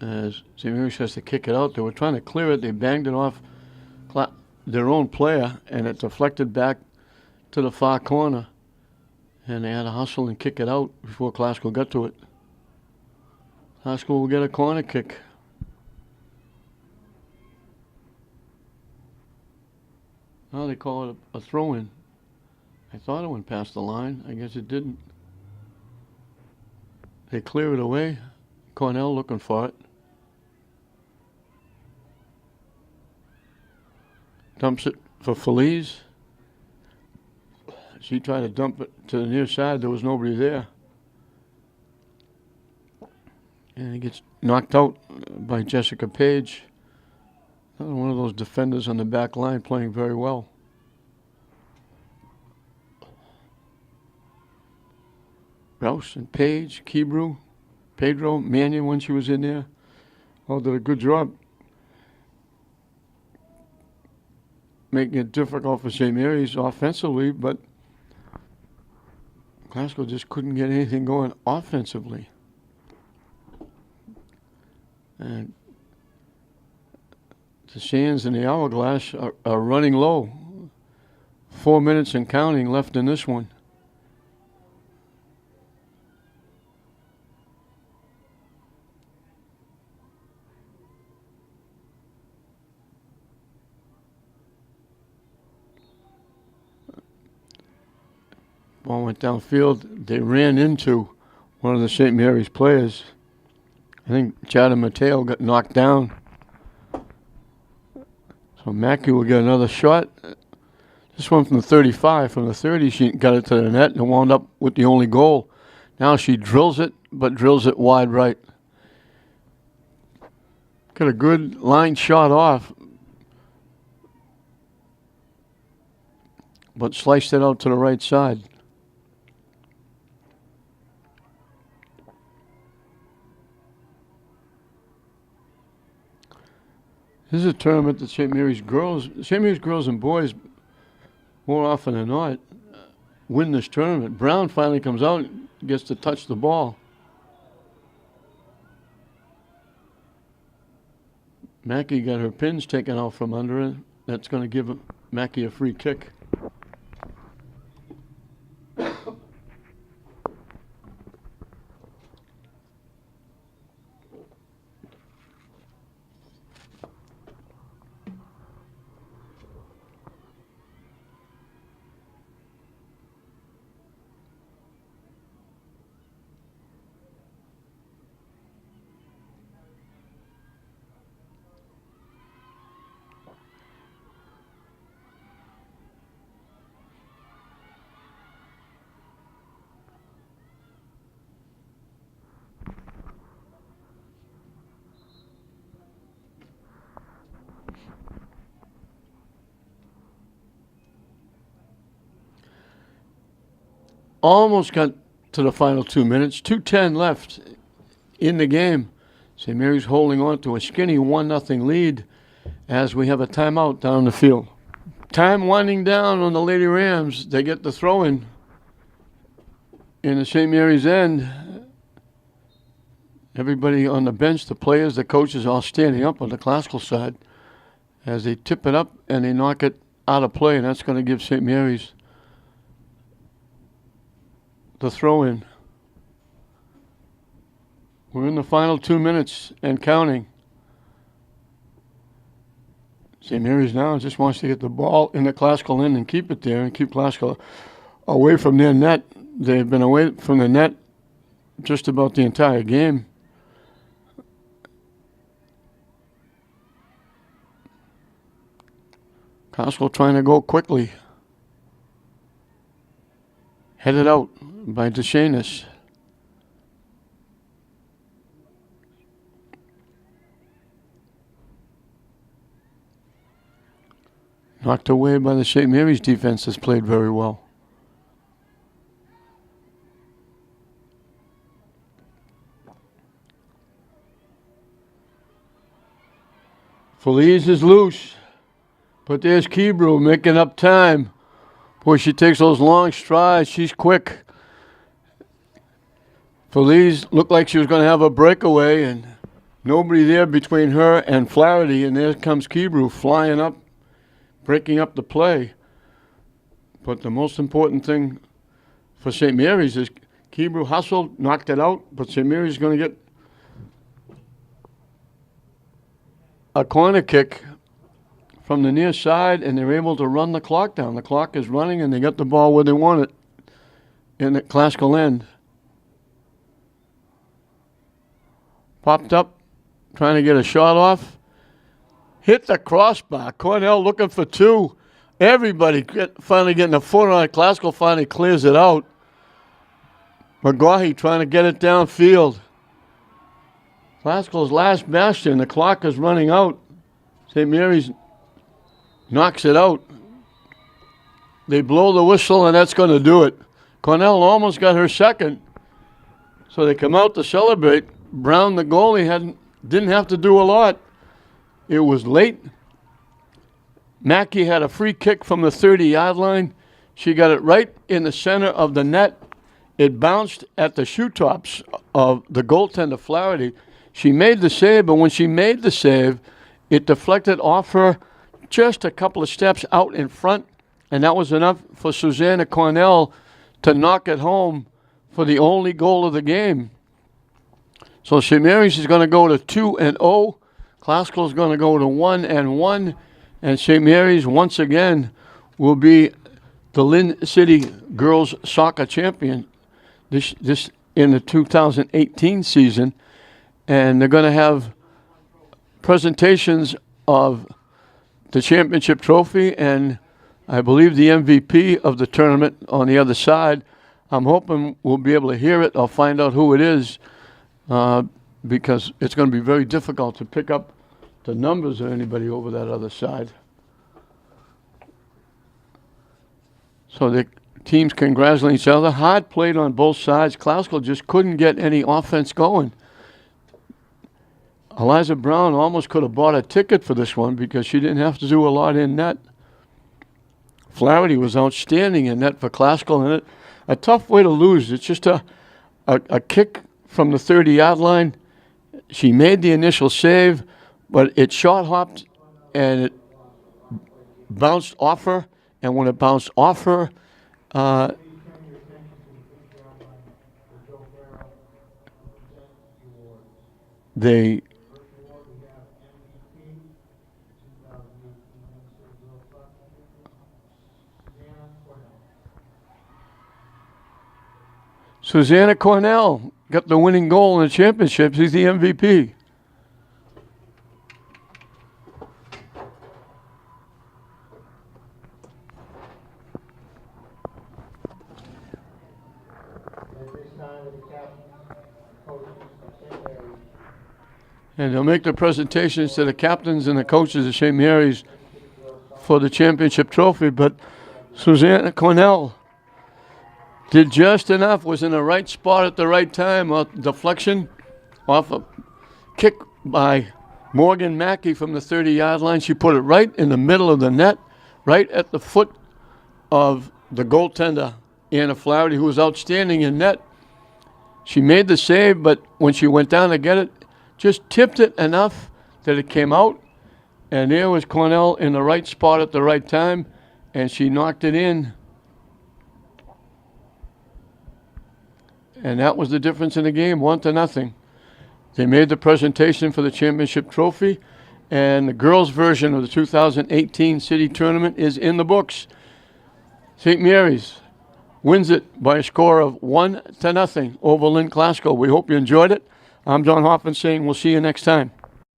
As St. Mary's has to kick it out. They were trying to clear it. They banged it off their own player, and it deflected back to the far corner. And they had to hustle and kick it out before Glasgow got to it. Glasgow will get a corner kick. Now they call it a throw-in. I thought it went past the line. I guess it didn't. They clear it away. Cornell looking for it. Dumps it for Feliz. She tried to dump it to the near side. There was nobody there. And he gets knocked out by Jessica Page. Another one of those defenders on the back line playing very well. Rouse and Page, Kebrew, Pedro, Mannion when she was in there, all did a good job making it difficult for St. Mary's offensively, but Glasgow just couldn't get anything going offensively. And the Sands and the Hourglass are running low. 4 minutes and counting left in this one. Ball went downfield. They ran into one of the St. Mary's players. I think Chad Mateo got knocked down. So Mackey will get another shot. This one from the 35. From the 30, she got it to the net and wound up with the only goal. Now she drills it, but drills it wide right. Got a good line shot off, but sliced it out to the right side. This is a tournament that St. Mary's girls and boys, more often than not, win this tournament. Brown finally comes out and gets to touch the ball. Mackey got her pins taken out from under her. That's going to give Mackey a free kick. Almost got to the final 2 minutes. 2:10 left in the game. St. Mary's holding on to a skinny 1-0 lead as we have a timeout down the field. Time winding down on the Lady Rams. They get the throw-in the St. Mary's end everybody on the bench, the players, the coaches, all standing up on the Classical side as they tip it up and they knock it out of play, and that's going to give St. Mary's the throw-in. We're in the final 2 minutes and counting. St. Mary's now just wants to get the ball in the Classical end and keep it there and keep Classical away from their net. They've been away from the net just about the entire game. Classical trying to go quickly. Headed out by DeShanis. Knocked away by the St. Mary's defense has played very well. Feliz is loose, but there's Kebrew making up time. Boy, she takes those long strides. She's quick. Feliz looked like she was going to have a breakaway, and nobody there between her and Flaherty, and there comes Kebrew flying up, breaking up the play. But the most important thing for St. Mary's is Kebrew hustled, knocked it out, but St. Mary's is going to get a corner kick from the near side, and they're able to run the clock down. The clock is running, and they got the ball where they want it in the Classical end. Popped up, trying to get a shot off. Hit the crossbar. Cornell looking for two. Everybody finally getting a foot on it. Classical finally clears it out. McGaughey trying to get it downfield. Classical's last bastion. The clock is running out. St. Mary's knocks it out. They blow the whistle, and that's going to do it. Cornell almost got her second. So they come out to celebrate. Brown, the goalie, didn't have to do a lot. It was late. Mackey had a free kick from the 30-yard line. She got it right in the center of the net. It bounced at the shoe tops of the goaltender, Flaherty. She made the save, but when she made the save, it deflected off her just a couple of steps out in front, and that was enough for Susanna Cornell to knock it home for the only goal of the game. So St. Mary's is going to go to 2-0. Classical is going to go to 1-1, and St. Mary's once again will be the Lynn City girls soccer champion this in the 2018 season, and they're going to have presentations of the championship trophy and I believe the MVP of the tournament on the other side. I'm hoping we'll be able to hear it. I'll find out who it is because it's going to be very difficult to pick up the numbers of anybody over that other side. So the teams congratulate each other. Hard played on both sides. Classical just couldn't get any offense going. Eliza Brown almost could have bought a ticket for this one because she didn't have to do a lot in net. Flaherty was outstanding in net for Classical, and a tough way to lose. It's just a kick from the 30-yard line. She made the initial save, but it short hopped and it bounced off her. And when it bounced off her, they Susanna Cornell got the winning goal in the championship. She's the MVP. And they'll make the presentations to the captains and the coaches of St. Mary's for the championship trophy. But Susanna Cornell did just enough, was in the right spot at the right time. Deflection off a kick by Morgan Mackey from the 30-yard line. She put it right in the middle of the net, right at the foot of the goaltender, Anna Flaherty, who was outstanding in net. She made the save, but when she went down to get it, just tipped it enough that it came out. And there was Cornell in the right spot at the right time, and she knocked it in. And that was the difference in the game, 1-0. They made the presentation for the championship trophy, and the girls' version of the 2018 city tournament is in the books. St. Mary's wins it by a score of 1-0 over Lynn Glasgow. We hope you enjoyed it. I'm John Hoffman saying we'll see you next time.